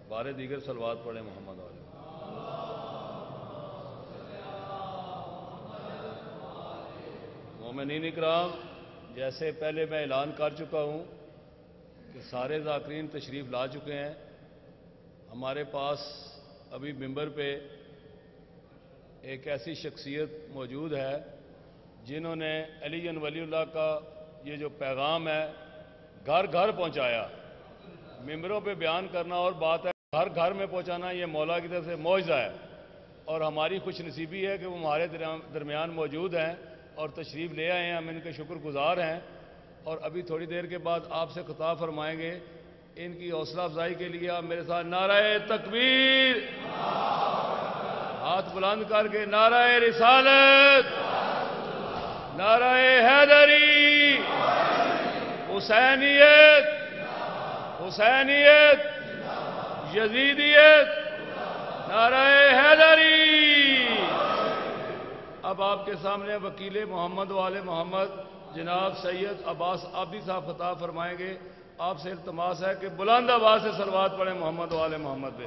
بارے دیگر صلوات پڑھیں محمد والے۔ مومنین اکرام، جیسے پہلے میں اعلان کر چکا ہوں کہ سارے ذاکرین تشریف لا چکے ہیں، ہمارے پاس ابھی ممبر پہ ایک ایسی شخصیت موجود ہے جنہوں نے علی ولی اللہ کا یہ جو پیغام ہے گھر گھر پہنچایا۔ ممبروں پہ بیان کرنا اور بات ہے، گھر گھر میں پہنچانا یہ مولا کی طرف سے معجزہ ہے، اور ہماری خوش نصیبی ہے کہ وہ ہمارے درمیان موجود ہیں اور تشریف لے آئے ہیں، ہم ان کے شکر گزار ہیں۔ اور ابھی تھوڑی دیر کے بعد آپ سے خطاب فرمائیں گے۔ ان کی حوصلہ افزائی کے لیے آپ میرے ساتھ نعرہ تکبیر، ہاتھ بلند کر کے نعرہ رسالت، نعرہ حیدری، حسینیت، حسینیت، یزیدیت، نعرہ حیدری۔ اب آپ کے سامنے وکیل محمد والے محمد جناب سید عباس عابدی صاحب خطاب فرمائیں گے۔ آپ سے التماس ہے کہ بلند آواز سے صلوات پڑھیں محمد والے محمد پہ۔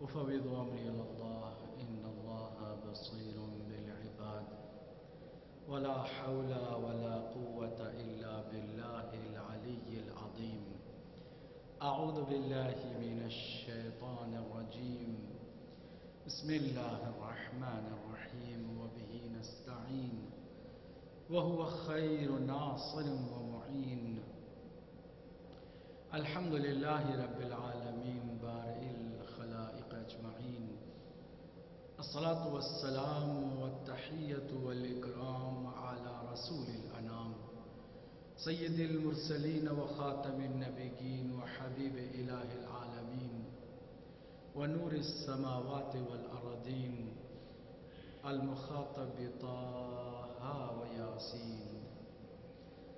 أفوض أمري إلى الله إن الله بصير بالعباد ولا حول ولا قوة إلا بالله العلي العظيم أعوذ بالله من الشيطان الرجيم بسم الله الرحمن الرحيم وبه نستعين وهو خير ناصر ومعين الحمد لله رب العالمين بارئ الخلائق أجمعين الصلاة والسلام والتحية والإكرام على رسول الأنام سيد المرسلين وخاتم النبيين وحبيب إله العالمين ونور السماوات والأرضين المخاطب طه وياسين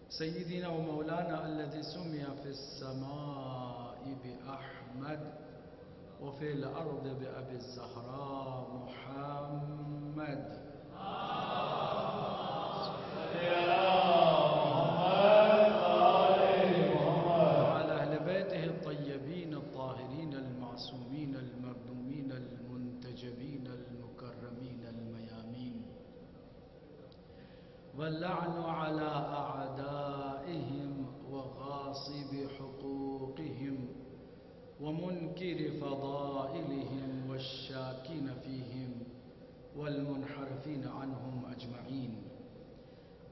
سيدنا ومولانا الذي سمي في السماء بأحمد وفي الأرض بأبي الزهراء محمد وعلى أهل بيته الطيبين الطاهرين المعصومين المرنومين المنتجبين المكرمين الميامين واللعن على أعدائهم وغاصب حقوقهم ومنكر فضائلهم والشاكين فيهم والمنحرفين عنهم أجمعين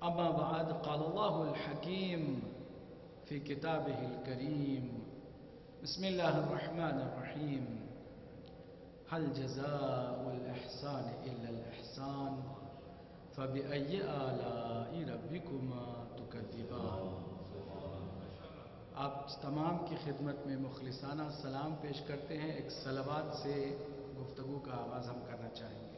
أما بعد قال الله الحكيم في كتابه الكريم بسم الله الرحمن الرحيم هل جزاء الإحسان إلا الإحسان فبأي آلاء ربكما تكذبان آپ تمام کی خدمت میں مخلصانہ سلام پیش کرتے ہیں۔ ایک صلوات سے گفتگو کا آغاز ہم کرنا چاہیں گے۔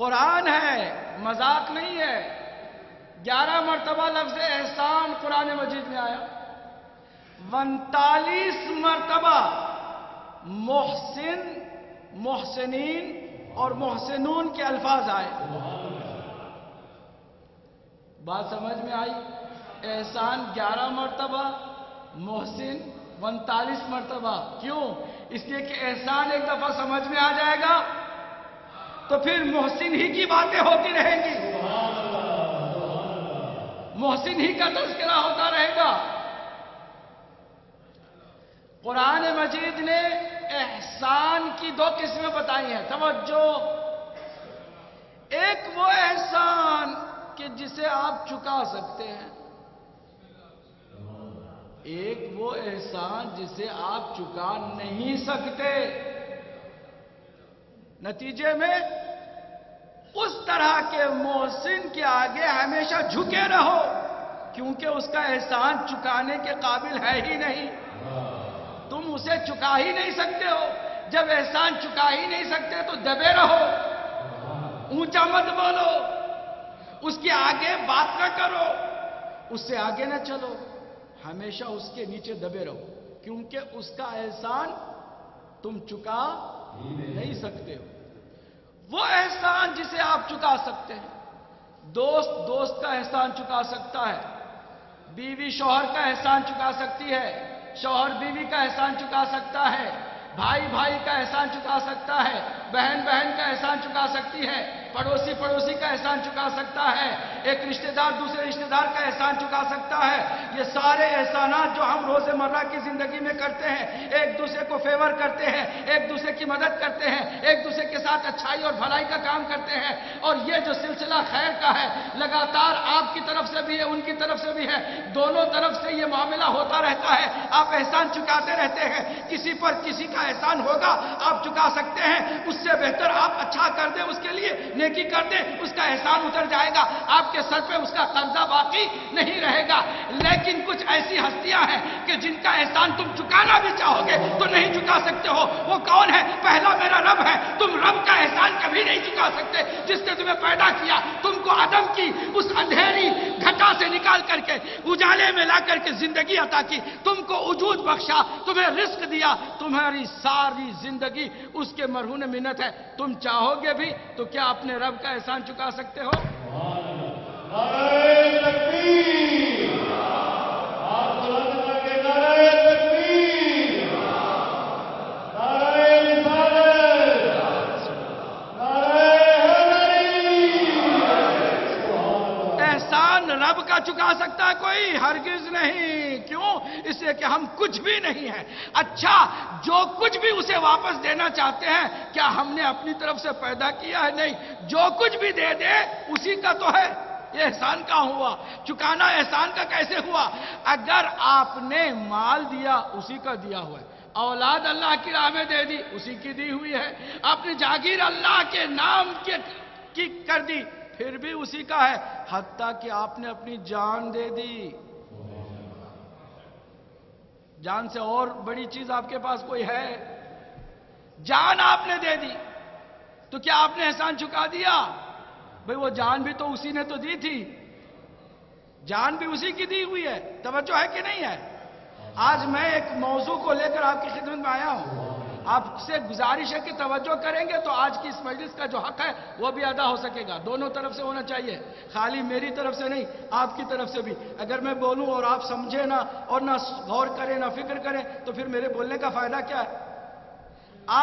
قرآن ہے، مذاق نہیں ہے۔ 11 مرتبہ لفظ احسان قرآن مجید میں آیا، 39 مرتبہ محسن، محسنین اور محسنون کے الفاظ آئے۔ بات سمجھ میں آئی؟ احسان 11 مرتبہ، محسن 39 مرتبہ۔ کیوں؟ اس لیے کہ احسان ایک دفعہ سمجھ میں آ جائے گا تو پھر محسن ہی کی باتیں ہوتی رہیں گی، محسن ہی کا تذکرہ ہوتا رہے گا۔ قرآن مجید نے احسان کی 2 قسمیں بتائی ہیں، توجہ۔ ایک وہ احسان کہ جسے آپ چکا سکتے ہیں، ایک وہ احسان جسے آپ چکا نہیں سکتے۔ نتیجے میں اس طرح کے محسن کے آگے ہمیشہ جھکے رہو، کیونکہ اس کا احسان چکانے کے قابل ہے ہی نہیں، تم اسے چکا ہی نہیں سکتے ہو۔ جب احسان چکا ہی نہیں سکتے تو دبے رہو، اونچا مت بولو، اس کے آگے بات نہ کرو، اس سے آگے نہ چلو، ہمیشہ اس کے نیچے دبے رہو، کیونکہ اس کا احسان تم چکا نہیں سکتے ہو۔ وہ احسان جسے آپ چکا سکتے ہیں، دوست دوست کا احسان چکا سکتا ہے، بیوی شوہر کا احسان چکا سکتی ہے، شوہر بیوی کا احسان چکا سکتا ہے، بھائی بھائی کا احسان چکا سکتا ہے، بہن بہن کا احسان چکا سکتی ہے، پڑوسی پڑوسی کا احسان چکا سکتا ہے، ایک رشتہ دار دوسرے رشتہ دار کا احسان چکا سکتا ہے۔ یہ سارے احسانات جو ہم روزمرہ کی زندگی میں کرتے ہیں، ایک دوسرے کو فیور کرتے ہیں، ایک دوسرے کی مدد کرتے ہیں، ایک دوسرے کے ساتھ اچھائی اور بھلائی کا کام کرتے ہیں، اور یہ جو سلسلہ خیر کا ہے لگاتار آپ کی طرف سے بھی ہے، ان کی طرف سے بھی ہے، دونوں طرف سے یہ معاملہ ہوتا رہتا ہے۔ آپ احسان چکاتے رہتے ہیں، کسی پر کسی کا احسان ہوگا آپ چکا سکتے ہیں، اس سے بہتر آپ اچھا کر دیں، اس کے لیے نیکی کر دیں، اس کا احسان اتر جائے گا، آپ کے سر پہ اس کا قرضہ باقی نہیں رہے گا۔ لیکن کچھ ایسی ہستیاں ہیں کہ جن کا احسان تم چکانا بھی چاہو گے تو نہیں چکا سکتے ہو۔ وہ کون ہے؟ پہلا میرا رب ہے۔ تم رب کا احسان کبھی نہیں چکا سکتے، جس نے تمہیں پیدا کیا، تم کو عدم کی اس اندھیری گھٹا سے نکال کر کے اجالے میں لا کر کے زندگی عطا کی، تم کو وجود بخشا، تمہیں رزق دیا، تمہاری ساری زندگی اس کے مرہون منت ہے۔ تم چاہو گے بھی تو کیا اپنے رب کا احسان چکا سکتے ہو؟ نعرہ تکبیر، ہاتھ بلند کر کے نعرہ تکبیر، نعرہ رسالت، نعرہ حیدری۔ احسان رب کا چکا سکتا ہے کوئی؟ ہرگز نہیں۔ کیوں؟ اس لیے کہ ہم کچھ بھی نہیں ہیں۔ اچھا، جو کچھ بھی اسے واپس دینا چاہتے ہیں، کیا ہم نے اپنی طرف سے پیدا کیا ہے؟ نہیں۔ جو کچھ بھی دے دے اسی کا تو ہے۔ یہ احسان کہاں ہوا؟ چکانا احسان کا کیسے ہوا؟ اگر آپ نے مال دیا اسی کا دیا ہوا ہے، اولاد اللہ کی راہ میں دے دی اسی کی دی ہوئی ہے، اپنی جاگیر اللہ کے نام کی کر دی پھر بھی اسی کا ہے، حتیٰ کہ آپ نے اپنی جان دے دی۔ جان سے اور بڑی چیز آپ کے پاس کوئی ہے؟ جان آپ نے دے دی تو کیا آپ نے احسان چکا دیا؟ بھئی وہ جان بھی تو اسی نے تو دی تھی، جان بھی اسی کی دی ہوئی ہے۔ توجہ ہے کہ نہیں ہے؟ آج میں ایک موضوع کو لے کر آپ کی خدمت میں آیا ہوں، آپ سے گزارش ہے کہ توجہ کریں گے تو آج کی اس مجلس کا جو حق ہے وہ بھی ادا ہو سکے گا، دونوں طرف سے ہونا چاہیے، خالی میری طرف سے نہیں، آپ کی طرف سے بھی۔ اگر میں بولوں اور آپ سمجھیں نہ اور نہ غور کریں نہ فکر کریں تو پھر میرے بولنے کا فائدہ کیا ہے؟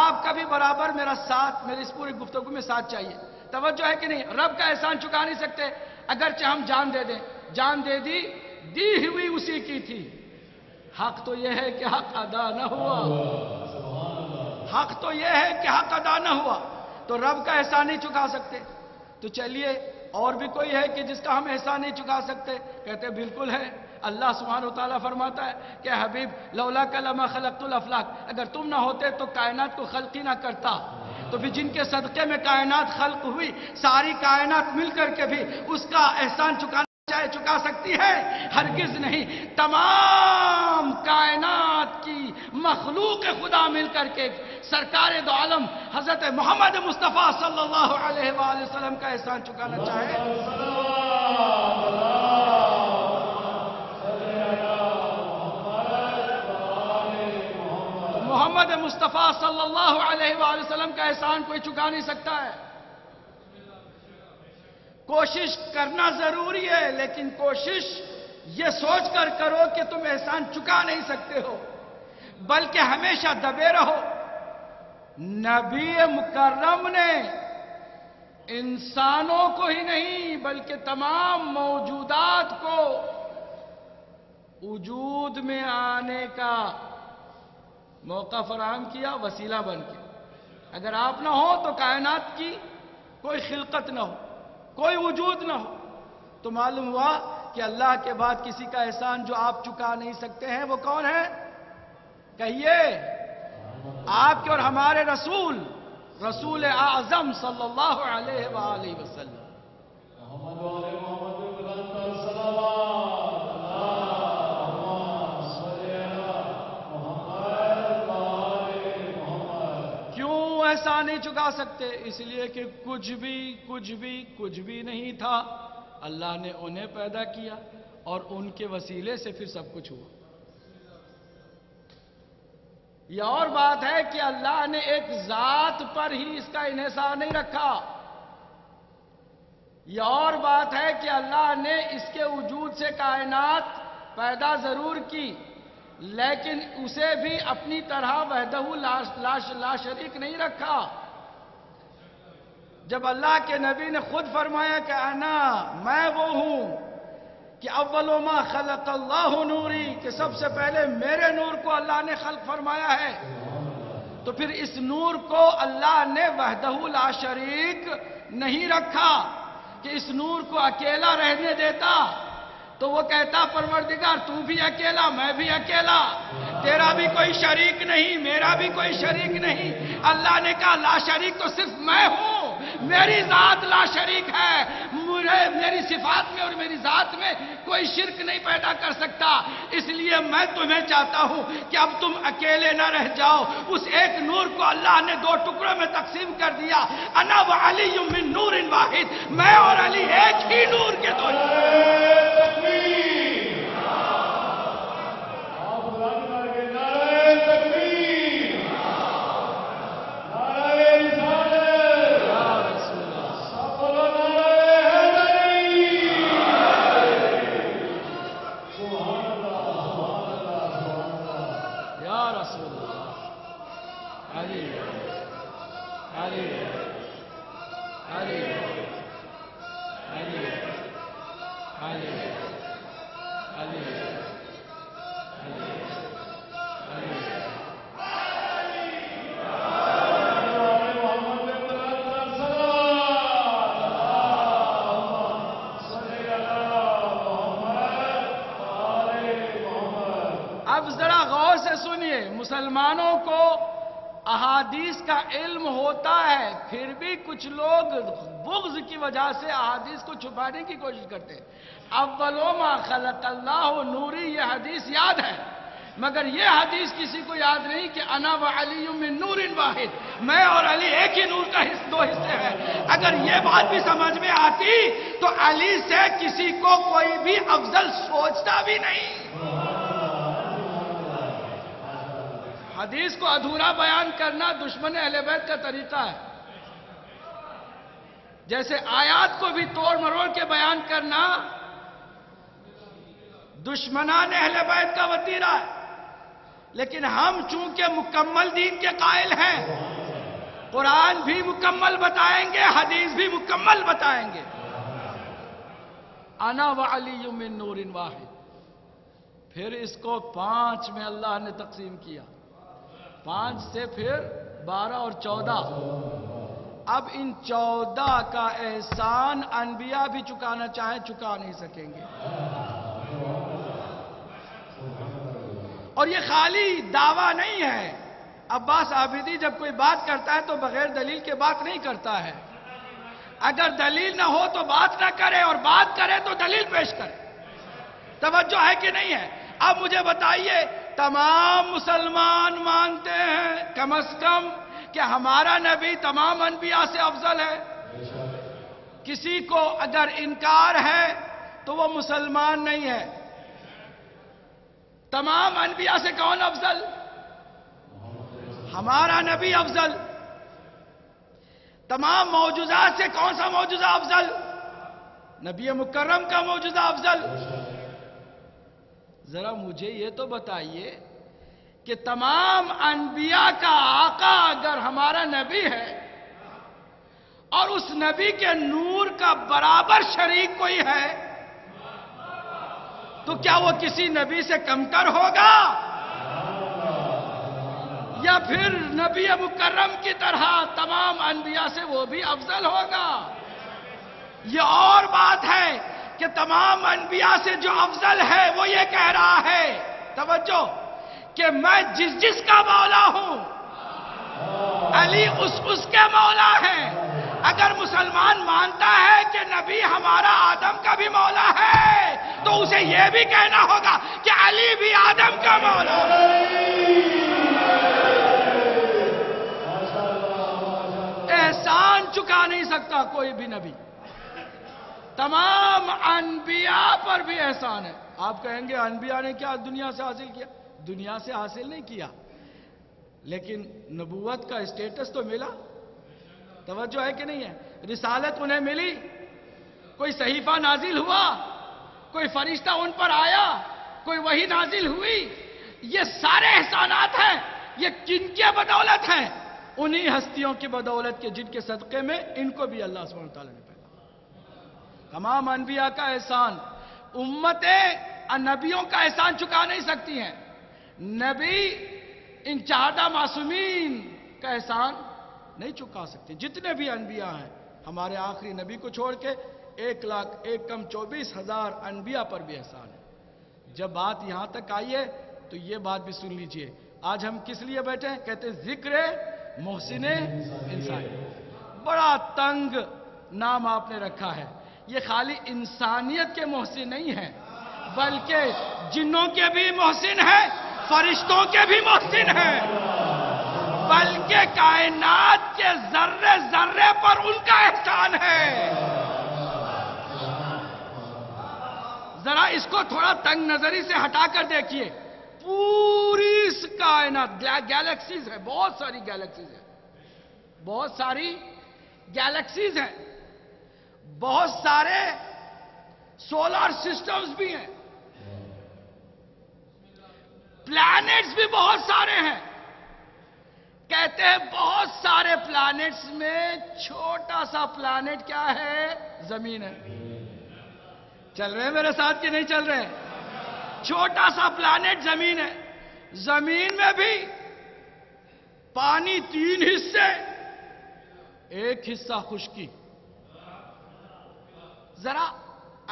آپ کا بھی برابر میرا ساتھ، میری اس پوری گفتگو میں ساتھ چاہیے۔ توجہ ہے کہ نہیں؟ رب کا احسان چکا نہیں سکتے، اگرچہ ہم جان دے دیں، جان دے دی، دی ہوئی اسی کی تھی، حق تو یہ ہے کہ حق ادا نہ ہوا، حق تو یہ ہے کہ حق ادا نہ ہوا، تو رب کا احسان نہیں چکا سکتے۔ تو چلیے اور بھی کوئی ہے کہ جس کا ہم احسان نہیں چکا سکتے؟ کہتے بالکل ہے۔ اللہ سبحانہ وتعالی فرماتا ہے کہ حبیب لولا لما خلقت الافلاک، اگر تم نہ ہوتے تو کائنات کو خلق ہی نہ کرتا، تو پھر جن کے صدقے میں کائنات خلق ہوئی، ساری کائنات مل کر کے بھی اس کا احسان چکانا چاہے چکا سکتی ہے؟ ہرگز نہیں۔ تمام کائنات کی مخلوق خدا مل کر کے سرکار دو عالم حضرت محمد مصطفیٰ صلی اللہ علیہ وآلہ وسلم کا احسان چکانا چاہے؟ محمد مصطفیٰ صلی اللہ علیہ وآلہ وسلم کا احسان کوئی چکا نہیں سکتا ہے۔ کوشش کرنا ضروری ہے، لیکن کوشش یہ سوچ کر کرو کہ تم احسان چکا نہیں سکتے ہو، بلکہ ہمیشہ دبے رہو۔ نبی مکرم نے انسانوں کو ہی نہیں بلکہ تمام موجودات کو وجود میں آنے کا موقع فراہم کیا، وسیلہ بن کے۔ اگر آپ نہ ہو تو کائنات کی کوئی خلقت نہ ہو، کوئی وجود نہ ہو۔ تو معلوم ہوا کہ اللہ کے بعد کسی کا احسان جو آپ چکا نہیں سکتے ہیں وہ کون ہے؟ کہیے، آپ کے اور ہمارے رسول اعظم صلی اللہ علیہ وآلہ وسلم۔ محمد والے محمد بلند صلوات اللہم صلی علی محمد والے محمد۔ کیوں احسان نہیں چکا سکتے؟ اس لیے کہ کچھ بھی نہیں تھا۔ اللہ نے انہیں پیدا کیا اور ان کے وسیلے سے پھر سب کچھ ہوا۔ یہ اور بات ہے کہ اللہ نے ایک ذات پر ہی اس کا انحصار نہیں رکھا۔ یہ اور بات ہے کہ اللہ نے اس کے وجود سے کائنات پیدا ضرور کی، لیکن اسے بھی اپنی طرح وحدہ لا شریک نہیں رکھا۔ جب اللہ کے نبی نے خود فرمایا کہ میں وہ ہوں کہ اول ما خلق اللہ نوری، کہ سب سے پہلے میرے نور کو اللہ نے خلق فرمایا ہے، تو پھر اس نور کو اللہ نے وحدہ لا شریک نہیں رکھا کہ اس نور کو اکیلا رہنے دیتا تو وہ کہتا پروردگار تو بھی اکیلا، میں بھی اکیلا، تیرا بھی کوئی شریک نہیں، میرا بھی کوئی شریک نہیں۔ اللہ نے کہا لا شریک تو صرف میں ہوں، میری ذات لا شریک ہے، میری صفات میں اور میری ذات میں کوئی شرک نہیں پیدا کر سکتا۔ اس لیے میں تمہیں چاہتا ہوں کہ اب تم اکیلے نہ رہ جاؤ۔ اس ایک نور کو اللہ نے دو ٹکڑوں میں تقسیم کر دیا، انا وعلی من نور واحد، میں اور علی ایک ہی نور کے دو۔ اب ذرا غور سے سنیے، مسلمانوں کو احادیث کا علم ہوتا ہے، پھر بھی کچھ لوگ بغض کی وجہ سے احادیث کو چھپانے کی کوشش کرتے ہیں۔ اول ما خلق اللہ نوری، یہ حدیث یاد ہے، مگر یہ حدیث کسی کو یاد نہیں کہ انا وعلی من نور واحد، میں اور علی ایک ہی نور کا دو حصے ہیں۔ اگر یہ بات بھی سمجھ میں آتی تو علی سے کسی کو کوئی بھی افضل سوچتا بھی نہیں۔ حدیث کو ادھورا بیان کرنا دشمن اہل بیت کا طریقہ ہے، جیسے آیات کو بھی توڑ مروڑ کے بیان کرنا دشمنان اہل بیت کا وتیرہ ہے۔ لیکن ہم چونکہ مکمل دین کے قائل ہیں، قرآن بھی مکمل بتائیں گے، حدیث بھی مکمل بتائیں گے۔ انا وعلی من نور واحد، پھر اس کو 5 میں اللہ نے تقسیم کیا، 5 سے پھر 12 اور 14۔ اب ان 14 کا احسان انبیاء بھی چکانا چاہیں چکا نہیں سکیں گے۔ اور یہ خالی دعویٰ نہیں ہے۔ عباس عابدی جب کوئی بات کرتا ہے تو بغیر دلیل کے بات نہیں کرتا ہے۔ اگر دلیل نہ ہو تو بات نہ کرے، اور بات کرے تو دلیل پیش کرے۔ توجہ ہے کہ نہیں ہے؟ اب مجھے بتائیے تمام مسلمان مانتے ہیں کم از کم کہ ہمارا نبی تمام انبیاء سے افضل ہے. کسی کو اگر انکار ہے تو وہ مسلمان نہیں ہے. تمام انبیاء سے کون افضل؟ ہمارا نبی افضل. تمام معجزات سے کون سا معجزہ افضل؟ نبی مکرم کا معجزہ افضل. ذرا مجھے یہ تو بتائیے کہ تمام انبیاء کا آقا اگر ہمارا نبی ہے اور اس نبی کے نور کا برابر شریک کوئی ہے تو کیا وہ کسی نبی سے کمتر ہوگا یا پھر نبی مکرم کی طرح تمام انبیاء سے وہ بھی افضل ہوگا؟ یہ اور بات ہے کہ تمام انبیاء سے جو افضل ہے وہ یہ کہہ رہا ہے، توجہ، کہ میں جس کا مولا ہوں علی اس کے مولا ہے. اگر مسلمان مانتا ہے کہ نبی ہمارا آدم کا بھی مولا ہے تو اسے یہ بھی کہنا ہوگا کہ علی بھی آدم کا مولا ہے. احسان چکا نہیں سکتا کوئی بھی نبی. تمام انبیاء پر بھی احسان ہے. آپ کہیں گے انبیاء نے کیا دنیا سے حاصل کیا؟ دنیا سے حاصل نہیں کیا لیکن نبوت کا اسٹیٹس تو ملا. توجہ ہے کہ نہیں ہے؟ رسالت انہیں ملی، کوئی صحیفہ نازل ہوا، کوئی فرشتہ ان پر آیا، کوئی وحی نازل ہوئی. یہ سارے احسانات ہیں. یہ کن کے بدولت ہیں؟ انہی ہستیوں کی بدولت کے جن کے صدقے میں ان کو بھی اللہ سبحانہ وتعالی نے پیدا. تمام انبیاء کا احسان امتیں نبیوں کا احسان چکا نہیں سکتی ہیں. نبی ان 14 معصومین کا احسان نہیں چکا سکتے. جتنے بھی انبیاء ہیں ہمارے آخری نبی کو چھوڑ کے 1,24,000 انبیاء پر بھی احسان ہے. جب بات یہاں تک آئی ہے تو یہ بات بھی سن لیجئے. آج ہم کس لیے بیٹھے ہیں؟ کہتے ہیں ذکر محسن انسانی. بڑا تنگ نام آپ نے رکھا ہے. یہ خالی انسانیت کے محسن نہیں ہیں بلکہ جنوں کے بھی محسن ہیں، فرشتوں کے بھی محسن ہیں، بلکہ کائنات کے ذرے ذرے پر ان کا احسان ہے. ذرا اس کو تھوڑا تنگ نظری سے ہٹا کر دیکھیے. پوری اس کائنات گیلیکسیز ہے، بہت ساری گیلیکسیز ہیں، بہت ساری گیلیکسیز ہیں، بہت سارے سولر سسٹمز بھی ہیں، پلانٹس بھی بہت سارے ہیں. کہتے ہیں بہت سارے پلانٹس میں چھوٹا سا پلانٹ کیا ہے؟ زمین ہے. چل رہے ہیں میرے ساتھ کہ نہیں چل رہے؟ چھوٹا سا پلانٹ زمین ہے. زمین میں بھی پانی 3 حصے، 1 حصہ خشکی. ذرا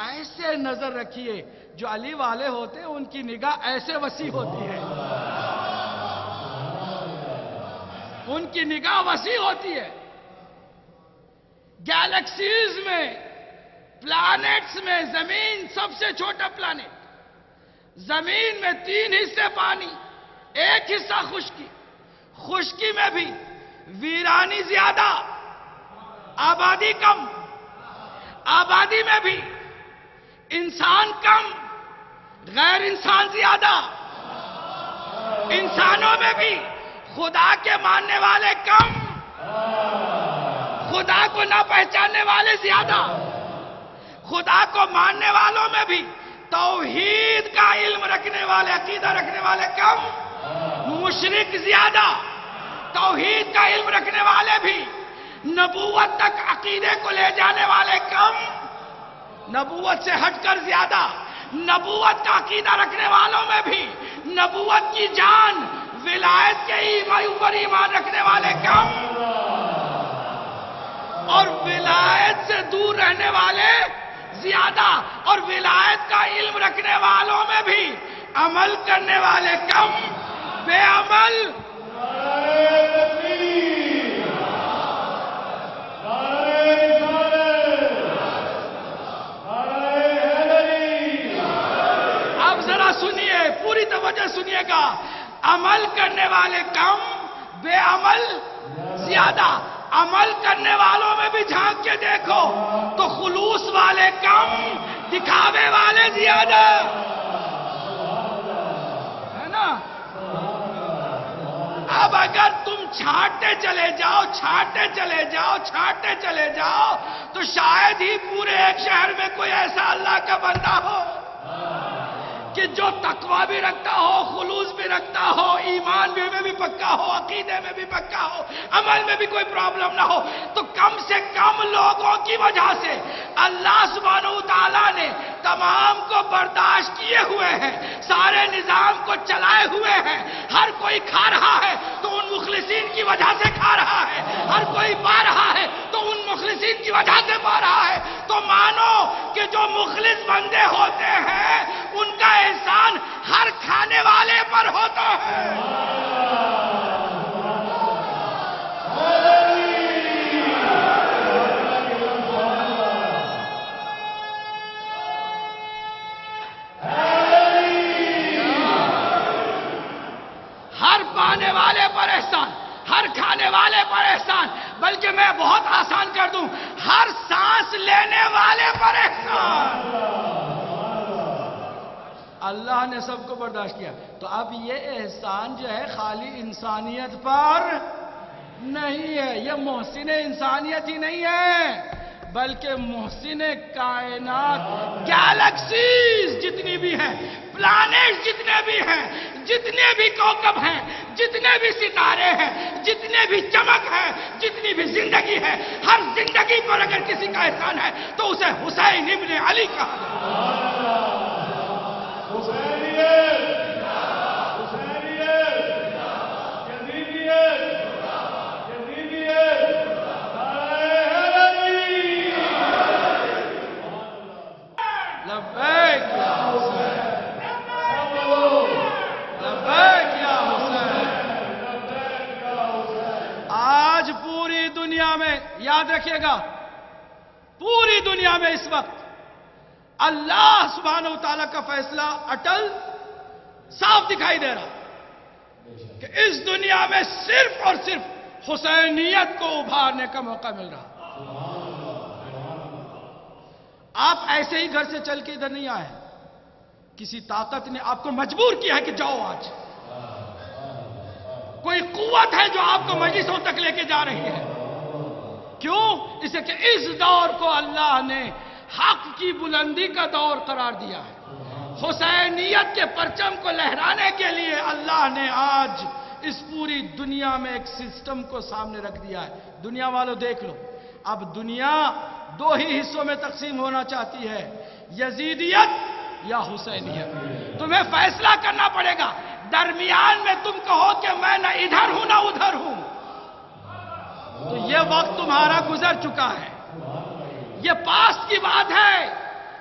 ایسے نظر رکھیے، جو علی والے ہوتے ہیں ان کی نگاہ ایسے وسیع ہوتی ہے، ان کی نگاہ وسیع ہوتی ہے. گیلیکسیز میں، پلانٹس میں زمین سب سے چھوٹا پلانٹ. زمین میں 3 حصے پانی، 1 حصہ خشکی. خشکی میں بھی ویرانی زیادہ، آبادی کم. آبادی میں بھی انسان کم، غیر انسان زیادہ. انسانوں میں بھی خدا کے ماننے والے کم، خدا کو نہ پہچاننے والے زیادہ. خدا کو ماننے والوں میں بھی توحید کا علم رکھنے والے، عقیدہ رکھنے والے کم، مشرک زیادہ. توحید کا علم رکھنے والے بھی، نبوت تک عقیدے کو لے جانے والے کم، نبوت سے ہٹ کر زیادہ. نبوت کا عقیدہ رکھنے والوں میں بھی، نبوت کی جان، ولایت کے اوپر ایمان رکھنے والے کم، اور ولایت سے دور رہنے والے زیادہ. اور ولایت کا علم رکھنے والوں میں بھی عمل کرنے والے کم، بے عمل. اب ذرا سنیے، پوری توجہ سنیے گا. عمل کرنے والے کم، بے عمل زیادہ. عمل کرنے والوں میں بھی جھانک کے دیکھو تو خلوص والے کم، دکھاوے والے زیادہ، ہے نا؟ اب اگر تم چھانٹتے چلے جاؤ، چھانٹتے چلے جاؤ، چھانٹتے چلے جاؤ تو شاید ہی پورے ایک شہر میں کوئی ایسا اللہ کا بندہ ہو کہ جو تقوی بھی رکھتا ہو، خلوص بھی رکھتا ہو، ایمان میں بھی پکا ہو، عقیدے میں بھی پکا ہو، عمل میں بھی کوئی پرابلم نہ ہو. تو کم سے کم لوگوں کی وجہ سے اللہ سبحانہ وتعالی نے تمام کو برداشت کیے ہوئے ہیں، سارے نظام کو چلائے ہوئے ہیں. ہر کوئی کھا رہا ہے تو ان مخلصین کی وجہ سے کھا رہا ہے، ہر کوئی پا رہا ہے تو ان مخلصین کی وجہ سے پا رہا ہے. تو مانو کہ جو مخلص بندے ہوتے ہیں ان کا احسان ہر کھانے والے پر ہوتا ہے. ہر پانے والے پر احسان، ہر کھانے والے پر احسان، بلکہ میں بہت آسان کر دوں، ہر سانس لینے والے پر احسان. اللہ نے سب کو برداشت کیا. تو اب یہ احسان جو ہے خالی انسانیت پر نہیں ہے، یہ محسن انسانیت ہی نہیں ہے بلکہ محسن کائنات. گیلیکسیز جتنی بھی ہیں، پلانٹ جتنے بھی ہیں، جتنے بھی کوکب ہیں، جتنے بھی ستارے ہیں، جتنے بھی چمک ہیں، جتنی بھی زندگی ہے، ہر زندگی پر اگر کسی کا احسان ہے تو اسے حسین ابن علی کہا جائے. لبیک یا حسین، لبیک یا حسین. آج پوری دنیا میں یاد رکھیے گا، پوری دنیا میں اس وقت اللہ سبحانہ وتعالی کا فیصلہ اٹل صاف دکھائی دے رہا کہ اس دنیا میں صرف اور صرف حسینیت کو ابھارنے کا موقع مل رہا. آپ ایسے ہی گھر سے چل کے ادھر نہیں آئے، کسی طاقت نے آپ کو مجبور کیا ہے کہ جاؤ. آج کوئی قوت ہے جو آپ کو مجلسوں تک لے کے جا رہی ہے. کیوں؟ اسے کہ اس دور کو اللہ نے حق کی بلندی کا دور قرار دیا ہے. حسینیت کے پرچم کو لہرانے کے لیے اللہ نے آج اس پوری دنیا میں ایک سسٹم کو سامنے رکھ دیا ہے. دنیا والوں دیکھ لو، اب دنیا دو ہی حصوں میں تقسیم ہونا چاہتی ہے، یزیدیت یا حسینیت. تمہیں فیصلہ کرنا پڑے گا. درمیان میں تم کہو کہ میں نہ ادھر ہوں نہ ادھر ہوں، تو یہ وقت تمہارا گزر چکا ہے. یہ پاسٹ کی بات ہے،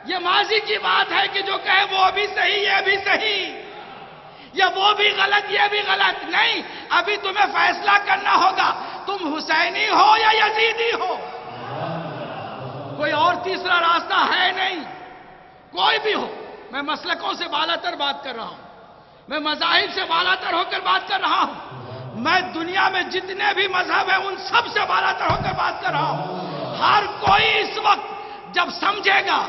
یہ ماضی کی بات ہے کہ جو کہے وہ بھی صحیح یہ بھی صحیح، یا وہ بھی غلط یہ بھی غلط. نہیں، ابھی تمہیں فیصلہ کرنا ہوگا تم حسینی ہو یا یزیدی ہو. کوئی اور تیسرا راستہ ہے نہیں. کوئی بھی ہو، میں مسلکوں سے بالا تر بات کر رہا ہوں، میں مذاہب سے بالا تر ہو کر بات کر رہا ہوں، میں دنیا میں جتنے بھی مذہب ہیں ان سب سے بالا تر ہو کر بات کر رہا ہوں. ہر کوئی اس وقت جب سمجھے گا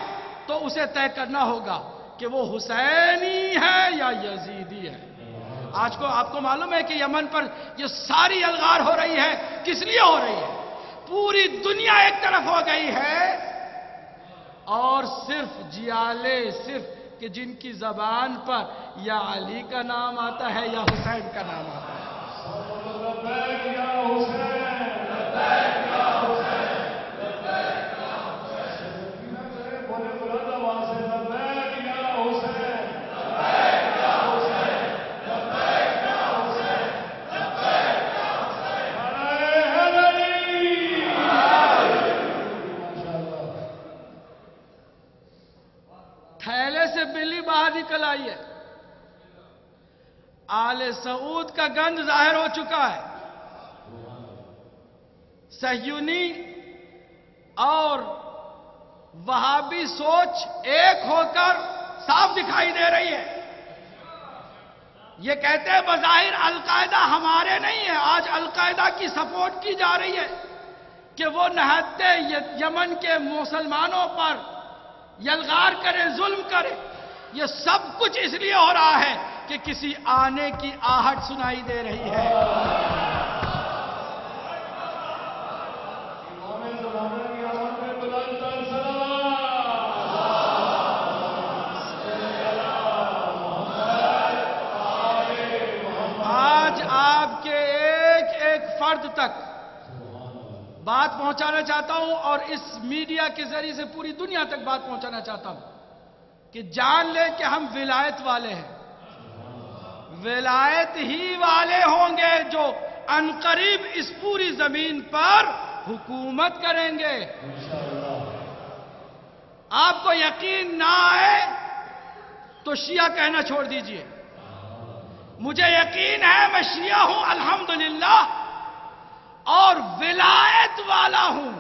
تو اسے طے کرنا ہوگا کہ وہ حسینی ہے یا یزیدی ہے. آج کو آپ کو معلوم ہے کہ یمن پر یہ ساری الغار ہو رہی ہے، کس لیے ہو رہی ہے؟ پوری دنیا ایک طرف ہو گئی ہے اور صرف جیالے، صرف کہ جن کی زبان پر یا علی کا نام آتا ہے یا حسین کا نام آتا ہے. لبیک یا حسین، لبیک یا حسین، لبیک یا حسین. بولے بلند آواز سے لبیک یا حسین، لبیک یا حسین، لبیک یا حسین، لبیک یا حسین. نعرہ حیدری. ماشاءاللہ. تھیلے سے بلی باہر نکل آئی ہے. آل سعود کا گند ظاہر ہو چکا ہے. صہیونی اور وہابی سوچ ایک ہو کر صاف دکھائی دے رہی ہے. یہ کہتے ہیں بظاہر القاعدہ ہمارے نہیں ہے، آج القاعدہ کی سپورٹ کی جا رہی ہے کہ وہ نہتے یمن کے مسلمانوں پر یلغار کرے، ظلم کرے۔ یہ سب کچھ اس لیے ہو رہا ہے کہ کسی آنے کی آہٹ سنائی دے رہی ہے۔ آج آپ کے ایک ایک فرد تک بات پہنچانا چاہتا ہوں اور اس میڈیا کے ذریعے سے پوری دنیا تک بات پہنچانا چاہتا ہوں کہ جان لیں کہ ہم ولایت والے ہیں، ولایت ہی والے ہوں گے جو عنقریب اس پوری زمین پر حکومت کریں گے۔ آپ کو یقین نہ آئے تو شیعہ کہنا چھوڑ دیجئے، مجھے یقین ہے میں شیعہ ہوں الحمدللہ، اور ولایت والا ہوں،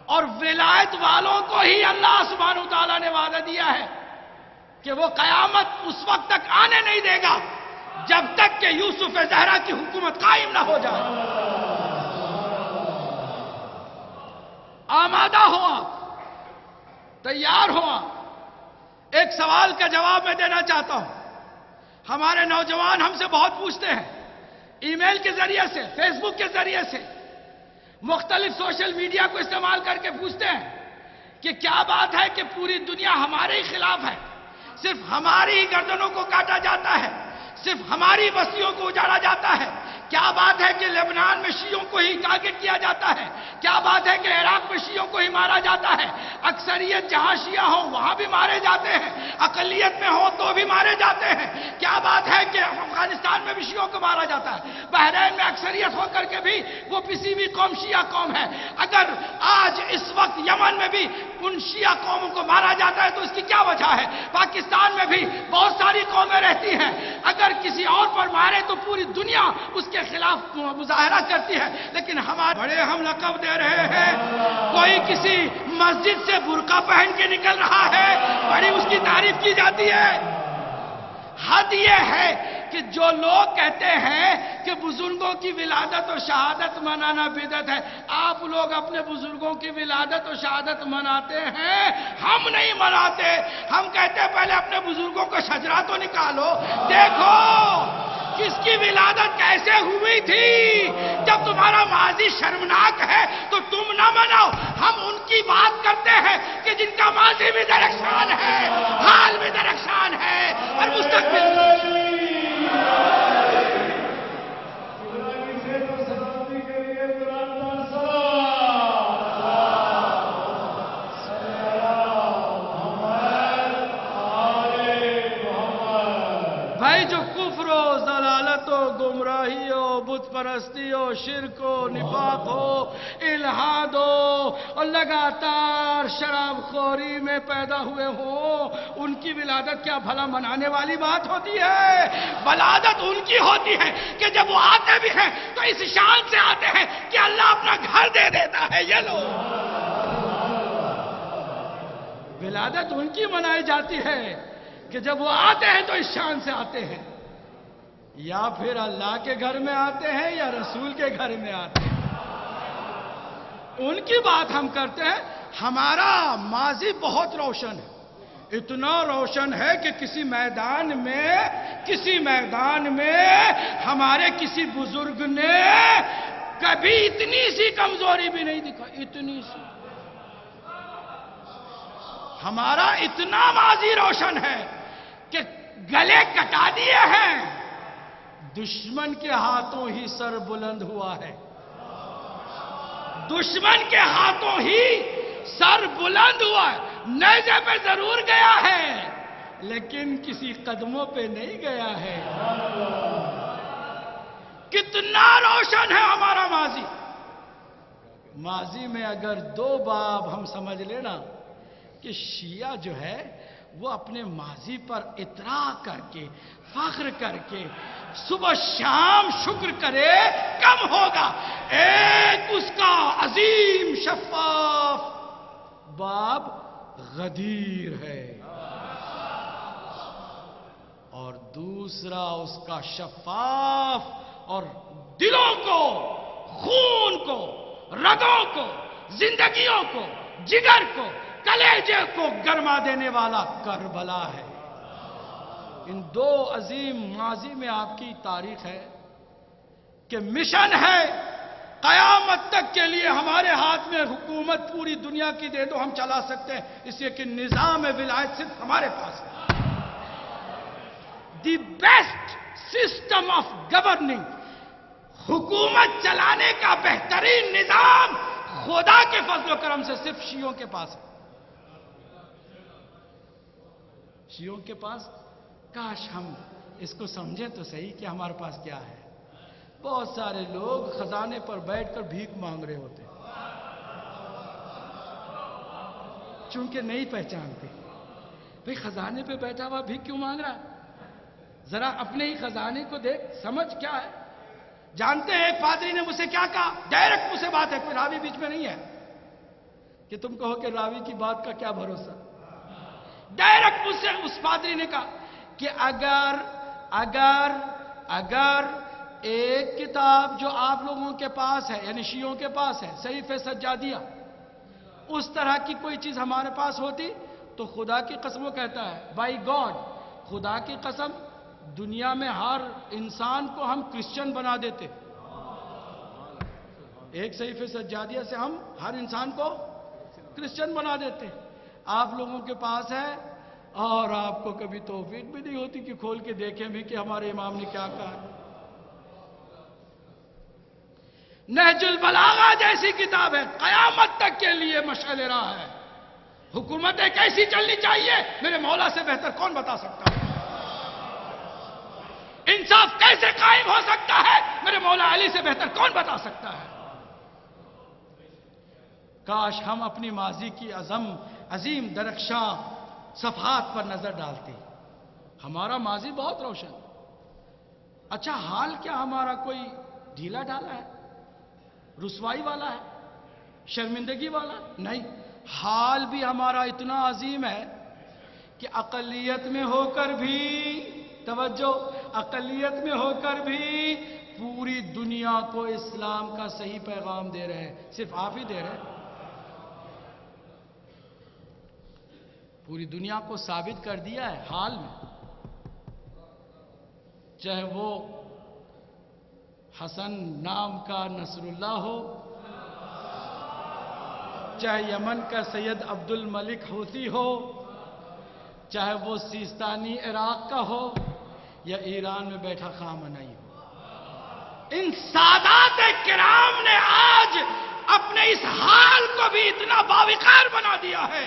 اور ولایت والوں کو ہی اللہ سبحانہ وتعالیٰ نے وعدہ دیا ہے کہ وہ قیامت اس وقت تک آنے نہیں دے گا جب تک کہ یوسف زہرا کی حکومت قائم نہ ہو جائے۔ آمادہ ہو آپ، تیار ہو آپ۔ ایک سوال کا جواب میں دینا چاہتا ہوں۔ ہمارے نوجوان ہم سے بہت پوچھتے ہیں، ای میل کے ذریعے سے، فیس بک کے ذریعے سے، مختلف سوشل میڈیا کو استعمال کر کے پوچھتے ہیں کہ کیا بات ہے کہ پوری دنیا ہمارے ہی خلاف ہے، صرف ہماری ہی گردنوں کو کاٹا جاتا ہے، صرف ہماری بستیوں کو اجاڑا جاتا ہے؟ کیا بات ہے کہ لبنان میں شیعوں کو ہی ٹارگٹ کیا جاتا ہے؟ کیا بات ہے کہ عراق میں شیعوں کو ہی مارا جاتا ہے؟ اکثریت جہاں شیعہ ہوں وہاں بھی مارے جاتے ہیں، اقلیت میں ہوں تو بھی مارے جاتے ہیں۔ کیا بات ہے کہ افغانستان میں بھی شیعوں کو مارا جاتا ہے، بحرین میں اکثریت ہو کر کے بھی وہ پسی بھی قوم شیعہ قوم ہے؟ اگر آج اس وقت یمن میں بھی ان شیعہ قوموں کو مارا جاتا ہے تو اس کی کیا وجہ ہے؟ پاکستان میں بھی بہت ساری قومیں رہتی ہیں، اگر کسی اور پر مارے تو پوری دنیا اس کے خلاف مظاہرہ کرتی ہے، لیکن ہمارے بڑے ہم لقب دے رہے ہیں۔ کوئی کسی مسجد سے برقع پہن کے نکل رہا ہے، بڑی اس کی تعریف کی جاتی ہے۔ حد یہ ہے کہ جو لوگ کہتے ہیں کہ بزرگوں کی ولادت و شہادت منانا بدعت ہے، آپ لوگ اپنے بزرگوں کی ولادت و شہادت مناتے ہیں، ہم نہیں مناتے۔ ہم کہتے ہیں پہلے اپنے بزرگوں کو شجرہ تو نکالو، دیکھو کس کی ولادت کیسے ہوئی تھی۔ جب تمہارا ماضی شرمناک ہے تو تم نہ مناؤ، ہم ان کی بات کرتے ہیں کہ جن کا ماضی بھی درخشان ہے، حال بھی درخشان ہے، اور مستقبل بھائی جو کفر و ضلالت و گمراہی ہو، بت پرستی ہو، شرک ہو، نفاق ہو، الحاد ہو، اور لگاتار شراب خوری میں پیدا ہوئے ہوں، ان کی ولادت کیا بھلا منانے والی بات ہوتی ہے؟ ولادت ان کی ہوتی ہے کہ جب وہ آتے بھی ہیں تو اس شان سے آتے ہیں کہ اللہ اپنا گھر دے دیتا ہے۔ یہ لو ولادت ان کی منائی جاتی ہے کہ جب وہ آتے ہیں تو اس شان سے آتے ہیں، یا پھر اللہ کے گھر میں آتے ہیں یا رسول کے گھر میں آتے ہیں، ان کی بات ہم کرتے ہیں۔ ہمارا ماضی بہت روشن ہے، اتنا روشن ہے کہ کسی میدان میں ہمارے کسی بزرگ نے کبھی اتنی سی کمزوری بھی نہیں دکھائی، اتنی سی۔ ہمارا اتنا ماضی روشن ہے کہ گلے کٹا دیے ہیں، دشمن کے ہاتھوں ہی سر بلند ہوا ہے، دشمن کے ہاتھوں ہی سر بلند ہوا ہے۔ نیزے پہ ضرور گیا ہے لیکن کسی قدموں پہ نہیں گیا ہے۔ کتنا روشن ہے ہمارا ماضی۔ ماضی میں اگر دو باب ہم سمجھ لینا کہ شیعہ جو ہے وہ اپنے ماضی پر اطراء کر کے، فخر کر کے صبح شام شکر کرے، کم ہوگا۔ ایک اس کا عظیم شفاف باب غدیر ہے، اور دوسرا اس کا شفاف اور دلوں کو، خون کو، رگوں کو، زندگیوں کو، جگر کو، کلیجے کو گرما دینے والا کربلا ہے۔ ان دو عظیم ماضی میں آپ کی تاریخ ہے کہ مشن ہے قیامت تک کے لیے ہمارے ہاتھ میں حکومت پوری دنیا کی دے دو، ہم چلا سکتے ہیں، اس لیے کہ نظام ولایت صرف ہمارے پاس ہے۔ The best system of governing, حکومت چلانے کا بہترین نظام خدا کے فضل و کرم سے صرف شیعوں کے پاس ہے۔ شیعوں کے پاس، کاش ہم اس کو سمجھیں تو صحیح کہ ہمارے پاس کیا ہے۔ بہت سارے لوگ خزانے پر بیٹھ کر بھیک مانگ رہے ہوتے ہیں، چونکہ نہیں پہچانتے۔ بھئی خزانے پہ بیٹھا ہوا بھیک کیوں مانگ رہا ہے؟ ذرا اپنے ہی خزانے کو دیکھ، سمجھ کیا ہے۔ جانتے ہیں ایک پادری نے مجھ سے کیا کہا؟ ڈائریکٹ مجھ سے بات ہے، کوئی راوی بیچ میں نہیں ہے کہ تم کہو کہ راوی کی بات کا کیا بھروسہ۔ ڈائریکٹ مجھ سے اس پادری نے کہا کہ اگر ایک کتاب جو آپ لوگوں کے پاس ہے، یعنی شیعوں کے پاس ہے، صحیفہ سجادیہ، اس طرح کی کوئی چیز ہمارے پاس ہوتی تو خدا کی قسم، وہ کہتا ہے بائی گاڈ، خدا کی قسم دنیا میں ہر انسان کو ہم کرسچن بنا دیتے۔ ایک صحیفہ سجادیہ سے ہم ہر انسان کو کرسچن بنا دیتے۔ آپ لوگوں کے پاس ہے اور آپ کو کبھی توفیق بھی نہیں ہوتی کہ کھول کے دیکھیں بھی کہ ہمارے امام نے کیا کہا۔ نہج البلاغہ جیسی کتاب ہے، قیامت تک کے لیے مشعل راہ ہے۔ حکومتیں کیسی چلنی چاہیے میرے مولا سے بہتر کون بتا سکتا ہے؟ انصاف کیسے قائم ہو سکتا ہے میرے مولا علی سے بہتر کون بتا سکتا ہے؟ کاش ہم اپنی ماضی کی عظیم درخشاں صفحات پر نظر ڈالتے۔ ہمارا ماضی بہت روشن۔ اچھا حال کیا ہمارا کوئی ڈھیلا ڈالا ہے، رسوائی والا ہے، شرمندگی والا؟ نہیں، حال بھی ہمارا اتنا عظیم ہے کہ اقلیت میں ہو کر بھی، توجہ، اقلیت میں ہو کر بھی پوری دنیا کو اسلام کا صحیح پیغام دے رہے ہیں۔ صرف آپ ہی دے رہے ہیں، پوری دنیا کو ثابت کر دیا ہے حال میں۔ چاہے وہ حسن نام کا نصر اللہ ہو، چاہے یمن کا سید عبد الملک حوثی ہو، چاہے وہ سیستانی عراق کا ہو یا ایران میں بیٹھا خامنئی ہو، ان سادات کرام نے آج اپنے اس حال کو بھی اتنا باوقار بنا دیا ہے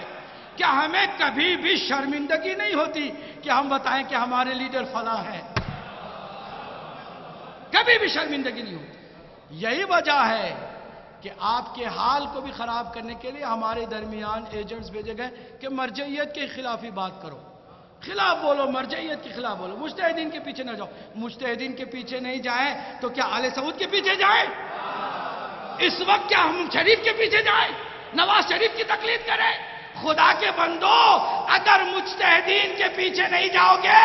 کہ ہمیں کبھی بھی شرمندگی نہیں ہوتی کہ ہم بتائیں کہ ہمارے لیڈر فلاں ہیں، کبھی بھی شرمندگی نہیں ہوتی۔ یہی وجہ ہے کہ آپ کے حال کو بھی خراب کرنے کے لیے ہمارے درمیان ایجنٹس بھیجے گئے کہ مرجعیت کے خلاف ہی بات کرو، خلاف بولو، مرجعیت کے خلاف بولو، مجتہدین کے پیچھے نہ جاؤ۔ مجتہدین کے پیچھے نہیں جائیں تو کیا آل سعود کے پیچھے جائیں؟ اس وقت کیا ہم شریف کے پیچھے جائیں، نواز شریف کی تقلید کریں؟ خدا کے بندو، اگر مجتہدین کے پیچھے نہیں جاؤ گے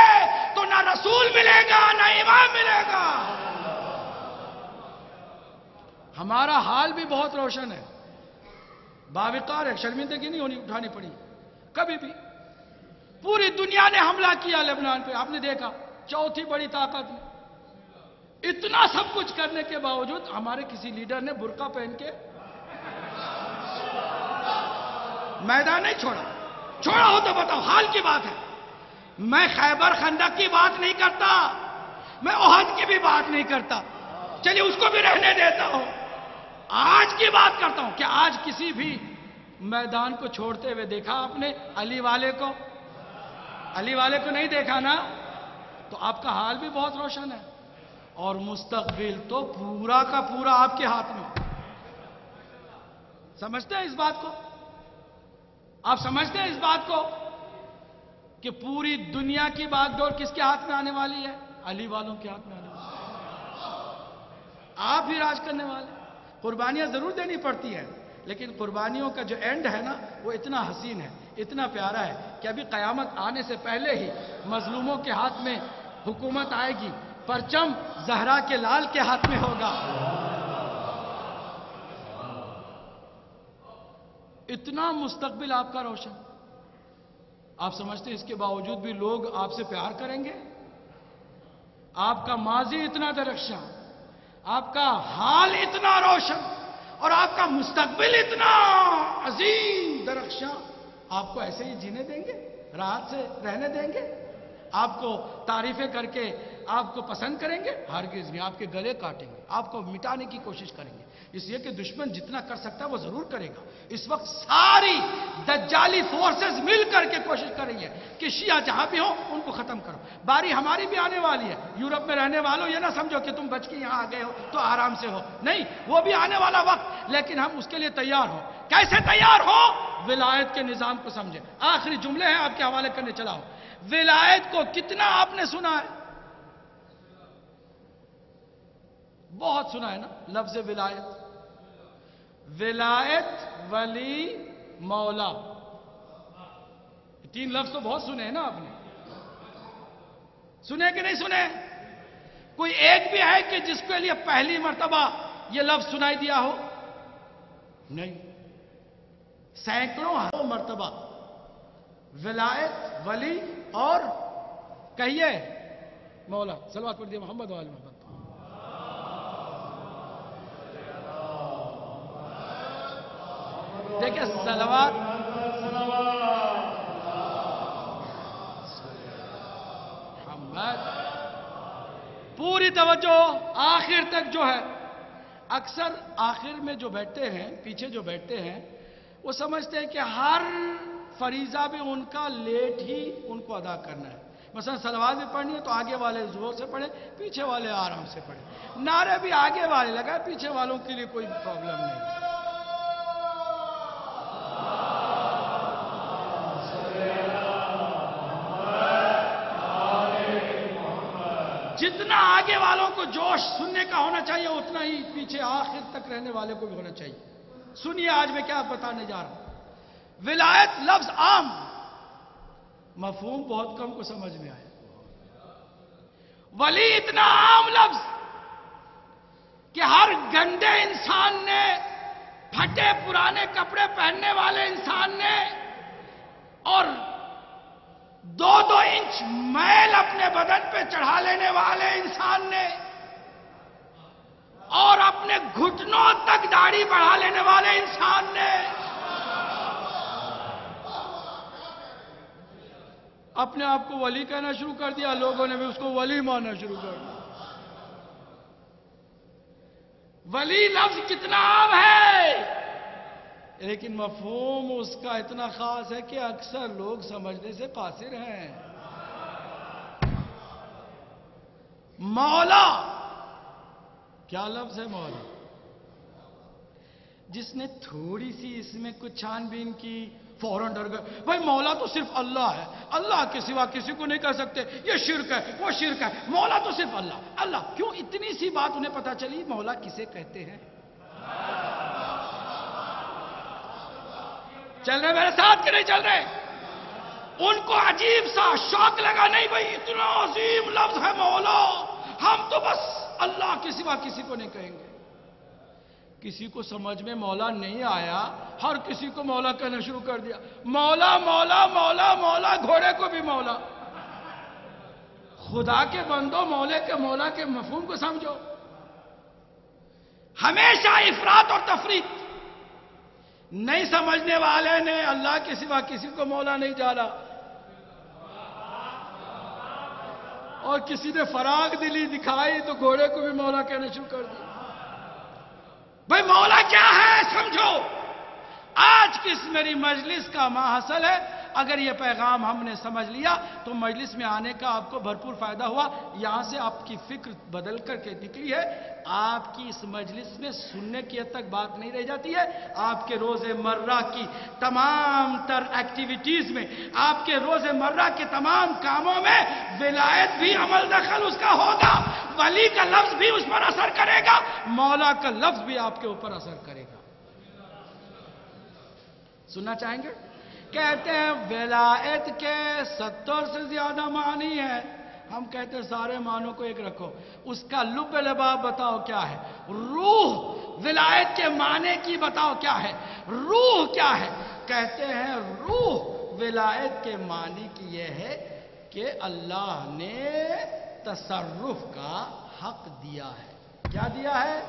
تو نہ رسول ملے گا نہ امام ملے گا۔ ہمارا حال بھی بہت روشن ہے، باوقار ہے، شرمندگی نہیں ہونی اٹھانی پڑی کبھی بھی۔ پوری دنیا نے حملہ کیا لبنان پہ، آپ نے دیکھا، چوتھی بڑی طاقت میں، اتنا سب کچھ کرنے کے باوجود ہمارے کسی لیڈر نے برقع پہن کے میدان نہیں چھوڑا ہو تو بتاؤ، حال کی بات ہے۔ میں خیبر خندق کی بات نہیں کرتا، میں احد کی بھی بات نہیں کرتا، چلیے اس کو بھی رہنے دیتا ہوں، آج کی بات کرتا ہوں۔ کہ آج کسی بھی میدان کو چھوڑتے ہوئے دیکھا آپ نے علی والے کو؟ علی والے کو نہیں دیکھا نا؟ تو آپ کا حال بھی بہت روشن ہے، اور مستقبل تو پورا کا پورا آپ کے ہاتھ میں۔ سمجھتے ہیں اس بات کو؟ آپ سمجھتے ہیں اس بات کو کہ پوری دنیا کی باغ ڈور کس کے ہاتھ میں آنے والی ہے؟ علی والوں کے ہاتھ میں آنے والی ہے۔ آپ ہی راج کرنے والے۔ قربانیاں ضرور دینی پڑتی ہیں، لیکن قربانیوں کا جو اینڈ ہے نا، وہ اتنا حسین ہے، اتنا پیارا ہے کہ ابھی قیامت آنے سے پہلے ہی مظلوموں کے ہاتھ میں حکومت آئے گی، پرچم زہرا کے لال کے ہاتھ میں ہوگا. اتنا مستقبل آپ کا روشن. آپ سمجھتے ہیں اس کے باوجود بھی لوگ آپ سے پیار کریں گے؟ آپ کا ماضی اتنا درخشاں، آپ کا حال اتنا روشن اور آپ کا مستقبل اتنا عظیم درخشاں، آپ کو ایسے ہی جینے دیں گے؟ راحت سے رہنے دیں گے؟ آپ کو تعریفیں کر کے آپ کو پسند کریں گے؟ ہرگز نہیں. آپ کے گلے کاٹیں گے، آپ کو مٹانے کی کوشش کریں گے. اس لیے کہ دشمن جتنا کر سکتا ہے وہ ضرور کرے گا. اس وقت ساری دجالی فورسز مل کر کے کوشش کر رہی ہے کہ شیعہ جہاں بھی ہو ان کو ختم کرو. باری ہماری بھی آنے والی ہے. یورپ میں رہنے والوں یہ نہ سمجھو کہ تم بچ کے یہاں آ گئے ہو تو آرام سے ہو. نہیں، وہ بھی آنے والا وقت، لیکن ہم اس کے لیے تیار ہو. کیسے تیار ہو؟ ولایت کے نظام کو سمجھے. آخری جملے ہیں آپ کے حوالے کرنے چلا ہوں. ولایت کو کتنا آپ نے سنا ہے؟ بہت سنا ہے نا لفظ ولایت. ولایت، ولی، مولا، تین لفظ تو بہت سنے ہیں نا آپ نے. سنے کہ نہیں سنے؟ کوئی ایک بھی ہے کہ جس کے لیے پہلی مرتبہ یہ لفظ سنائی دیا ہو؟ نہیں. سینکڑوں مرتبہ ولایت، ولی اور کہیے مولا. صلوات پڑھ دیے محمد وآل محمد. دیکھیں صلوات، محمد، پوری توجہ آخر تک جو ہے. اکثر آخر میں جو بیٹھتے ہیں، پیچھے جو بیٹھتے ہیں، وہ سمجھتے ہیں کہ ہر فریضہ بھی ان کا لیٹ ہی ان کو ادا کرنا ہے. مثلا صلوات بھی پڑھنی ہے تو آگے والے زور سے پڑھیں، پیچھے والے آرام سے پڑھیں. نعرے بھی آگے والے لگائے، پیچھے والوں کے لیے کوئی پرابلم نہیں. جتنا آگے والوں کو جوش سننے کا ہونا چاہیے اتنا ہی پیچھے آخر تک رہنے والے کو بھی ہونا چاہیے. سنیے آج میں کیا بتانے جا رہا ہوں. ولایت لفظ عام، مفہوم بہت کم کو سمجھ میں آیا. ولی اتنا عام لفظ کہ ہر گندے انسان نے، پھٹے پرانے کپڑے پہننے والے انسان نے اور 2-2 انچ میل اپنے بدن پہ چڑھا لینے والے انسان نے اور اپنے گھٹنوں تک داڑھی بڑھا لینے والے انسان نے اپنے آپ کو ولی کہنا شروع کر دیا. لوگوں نے بھی اس کو ولی ماننا شروع کر دیا. ولی لفظ کتنا عام ہے لیکن مفہوم اس کا اتنا خاص ہے کہ اکثر لوگ سمجھنے سے قاصر ہیں. مولا کیا لفظ ہے؟ مولا. جس نے تھوڑی سی اس میں کچھ چھان بین کی فوراً ڈر گئے. بھائی مولا تو صرف اللہ ہے، اللہ کے سوا کسی کو نہیں کہہ سکتے، یہ شرک ہے، وہ شرک ہے، مولا تو صرف اللہ. اللہ کیوں؟ اتنی سی بات انہیں پتا چلی مولا کسے کہتے ہیں. چل رہے میرے ساتھ کہ نہیں چل رہے؟ ان کو عجیب سا شوق لگا. نہیں بھائی اتنا عظیم لفظ ہے مولا، ہم تو بس اللہ کے سوا کسی کو نہیں کہیں گے. کسی کو سمجھ میں مولا نہیں آیا، ہر کسی کو مولا کہنا شروع کر دیا. مولا مولا مولا مولا، گھوڑے کو بھی مولا. خدا کے بندو، مولا کے مفہوم کو سمجھو. ہمیشہ افراط اور تفریط. نہیں سمجھنے والے نے اللہ کے سوا کسی کو مولا نہیں جانا، اور کسی نے فراغ دلی دکھائی تو گھوڑے کو بھی مولا کہنا شروع کر دیا. بھائی مولا کیا ہے سمجھو. آج کی اس میری مجلس کا ماحصل ہے. اگر یہ پیغام ہم نے سمجھ لیا تو مجلس میں آنے کا آپ کو بھرپور فائدہ ہوا. یہاں سے آپ کی فکر بدل کر کے نکلی ہے. آپ کی اس مجلس میں سننے کی حد تک بات نہیں رہ جاتی ہے. آپ کے روز مرہ کی تمام تر ایکٹیویٹیز میں، آپ کے روز مرہ کے تمام کاموں میں ولایت بھی عمل دخل اس کا ہوگا. ولی کا لفظ بھی اس پر اثر کرے گا، مولا کا لفظ بھی آپ کے اوپر اثر کرے گا. سننا چاہیں گے؟ کہتے ہیں ولایت کے 70 سے زیادہ معنی ہیں. ہم کہتے ہیں سارے معنوں کو ایک رکھو، اس کا لب لباب بتاؤ کیا ہے، روح ولایت کے معنی کی بتاؤ کیا ہے، روح کیا ہے؟ کہتے ہیں روح ولایت کے معنی کی یہ ہے کہ اللہ نے تصرف کا حق دیا ہے۔ کیا دیا ہے؟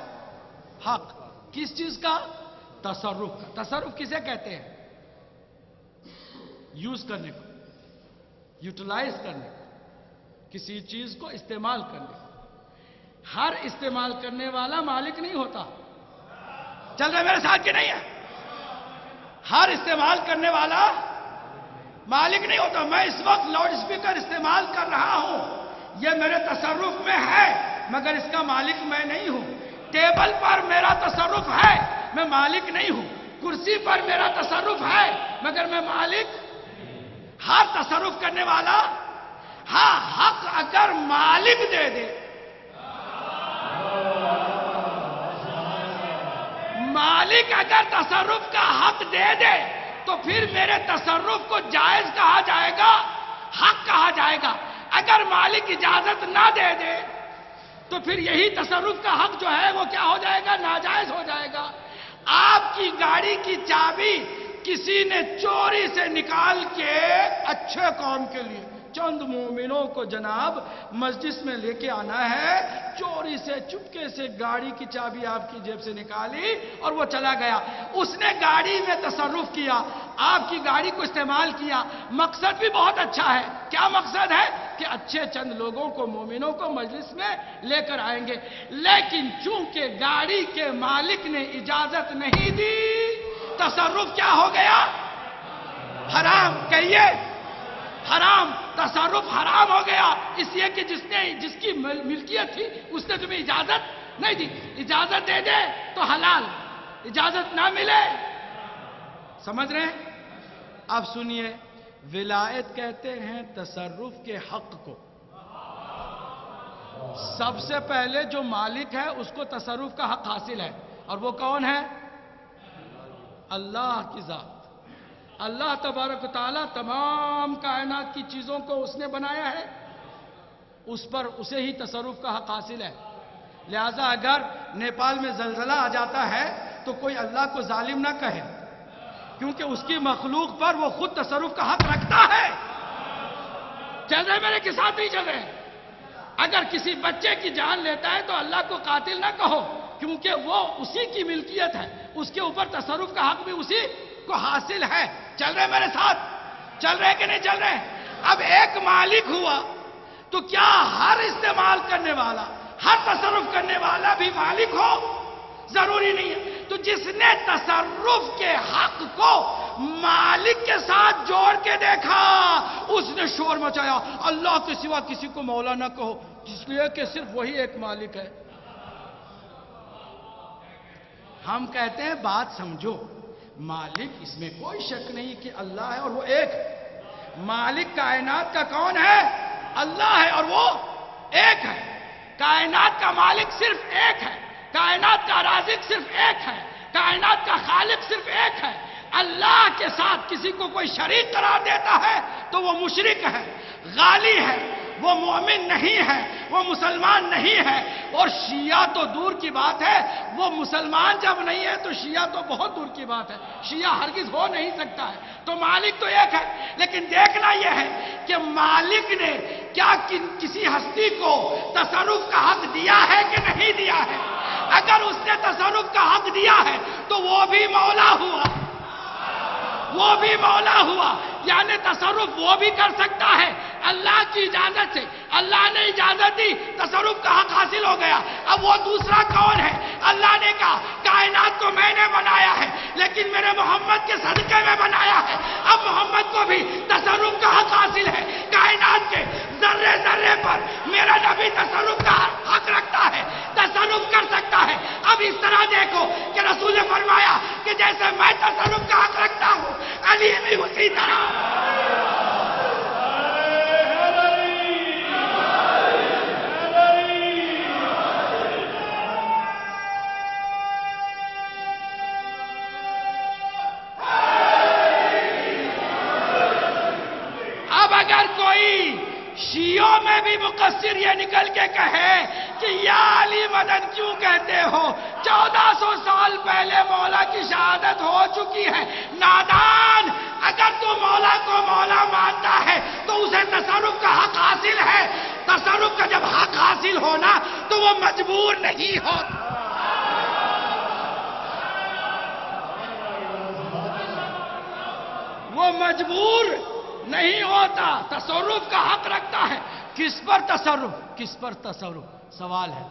حق۔ کس چیز کا؟ تصرف کا۔ تصرف کسے کہتے ہیں؟ یوز کرنے کو، یوٹیلائز کرنے کو، کسی چیز کو استعمال کرنے کو۔ ہر استعمال کرنے والا مالک نہیں ہوتا۔ چل رہے میرے ساتھ کہ نہیں ہے؟ ہر استعمال کرنے والا مالک نہیں ہوتا۔ میں اس وقت لاؤڈ اسپیکر استعمال کر رہا ہوں، یہ میرے تصرف میں ہے مگر اس کا مالک میں نہیں ہوں۔ ٹیبل پر میرا تصرف ہے، میں مالک نہیں ہوں۔ کرسی پر میرا تصرف ہے مگر میں مالک۔ ہر تصرف کرنے والا، ہاں حق اگر مالک دے دے، مالک اگر تصرف کا حق دے دے تو پھر میرے تصرف کو جائز کہا جائے گا، حق کہا جائے گا۔ اگر مالک اجازت نہ دے دے تو پھر یہی تصرف کا حق جو ہے وہ کیا ہو جائے گا؟ ناجائز ہو جائے گا۔ آپ کی گاڑی کی چابی کسی نے چوری سے نکال کے اچھے کام کے لیے، چند مومنوں کو جناب مسجد میں لے کے آنا ہے، چوری سے چپکے سے گاڑی کی چابی آپ کی جیب سے نکالی اور وہ چلا گیا۔ اس نے گاڑی میں تصرف کیا، آپ کی گاڑی کو استعمال کیا، مقصد بھی بہت اچھا ہے۔ کیا مقصد ہے؟ کہ اچھے چند لوگوں کو، مومنوں کو مجلس میں لے کر آئیں گے۔ لیکن چونکہ گاڑی کے مالک نے اجازت نہیں دی، تصرف کیا ہو گیا؟ حرام۔ کہیے حرام۔ تصرف حرام ہو گیا، اس لیے کہ جس کی ملکیت تھی اس نے تمہیں اجازت نہیں دی۔ اجازت دے دے تو حلال، اجازت نہ ملے، سمجھ رہے ہیں؟ اب سنیے، ولایت کہتے ہیں تصرف کے حق کو۔ سب سے پہلے جو مالک ہے اس کو تصرف کا حق حاصل ہے، اور وہ کون ہے؟ اللہ کی ذات۔ اللہ تبارک و تعالیٰ تمام کائنات کی چیزوں کو اس نے بنایا ہے، اس پر اسے ہی تصرف کا حق حاصل ہے۔ لہذا اگر نیپال میں زلزلہ آ جاتا ہے تو کوئی اللہ کو ظالم نہ کہے، کیونکہ اس کی مخلوق پر وہ خود تصرف کا حق رکھتا ہے۔ چل رہے میرے کے ساتھ نہیں چل رہے؟ اگر کسی بچے کی جان لیتا ہے تو اللہ کو قاتل نہ کہو، کیونکہ وہ اسی کی ملکیت ہے، اس کے اوپر تصرف کا حق بھی اسی کو حاصل ہے۔ چل رہے میرے ساتھ؟ چل رہے کہ نہیں چل رہے؟ اب ایک مالک ہوا تو کیا ہر استعمال کرنے والا، ہر تصرف کرنے والا بھی مالک ہو؟ ضروری نہیں ہے۔ تو جس نے تصرف کے حق کو مالک کے ساتھ جوڑ کے دیکھا، اس نے شور مچایا، اللہ کے سوا کسی کو مولا نہ کہو، اس لیے کہ صرف وہی ایک مالک ہے۔ ہم کہتے ہیں بات سمجھو، مالک اس میں کوئی شک نہیں کہ اللہ ہے اور وہ ایک ہے۔ مالک کائنات کا کون ہے؟ اللہ ہے اور وہ ایک ہے۔ کائنات کا مالک صرف ایک ہے، کائنات کا رازق صرف ایک ہے، کائنات کا خالق صرف ایک ہے۔ اللہ کے ساتھ کسی کو کوئی شریک قرار دیتا ہے تو وہ مشرک ہے، غالی ہے، وہ مومن نہیں ہے، وہ مسلمان نہیں ہے۔ اور شیعہ تو دور کی بات ہے، وہ مسلمان جب نہیں ہے تو شیعہ تو بہت دور کی بات ہے، شیعہ ہرگز ہو نہیں سکتا ہے۔ تو مالک تو ایک ہے، لیکن دیکھنا یہ ہے کہ مالک نے کیا کسی ہستی کو تصرف کا حق دیا ہے کہ نہیں دیا ہے۔ اگر اس نے تصرف کا حق دیا ہے تو وہ بھی مولا ہوا، وہ بھی مولا ہوا، یعنی تصرف وہ بھی کر سکتا ہے اللہ کی اجازت سے۔ اللہ نے اجازت دی، تصرف کا حق حاصل ہو گیا۔ اب وہ دوسرا کون ہے؟ اللہ نے کہا کائنات کو میں نے بنایا ہے لیکن میرے محمد کے صدقے میں بنایا ہے، اب محمد کو بھی تصرف کا حق حاصل ہے۔ کائنات کے ذرے ذرے پر میرا نبی تصرف کا حق رکھتا ہے، تصرف کر سکتا ہے۔ اب اس طرح دیکھو کہ رسول نے فرمایا کہ جیسے میں تصرف کا حق رکھتا ہوں، علی بھی اسی طرح۔ اگر کوئی شیعوں دلوں میں بھی مقصر یہ نکل کے کہے کہ یا علی مدد کیوں کہتے ہو؟ 1400 سال پہلے مولا کی شہادت ہو چکی ہے۔ نادان، اگر تو مولا کو مولا مانتا ہے تو اسے تصرف کا حق حاصل ہے۔ تصرف کا جب حق حاصل ہونا تو وہ مجبور نہیں ہوتا۔ وہ مجبور نہیں ہوتا، تصرف کا حق رکھتا ہے۔ کس پر تصرف؟ کس پر تصرف؟ سوال ہے،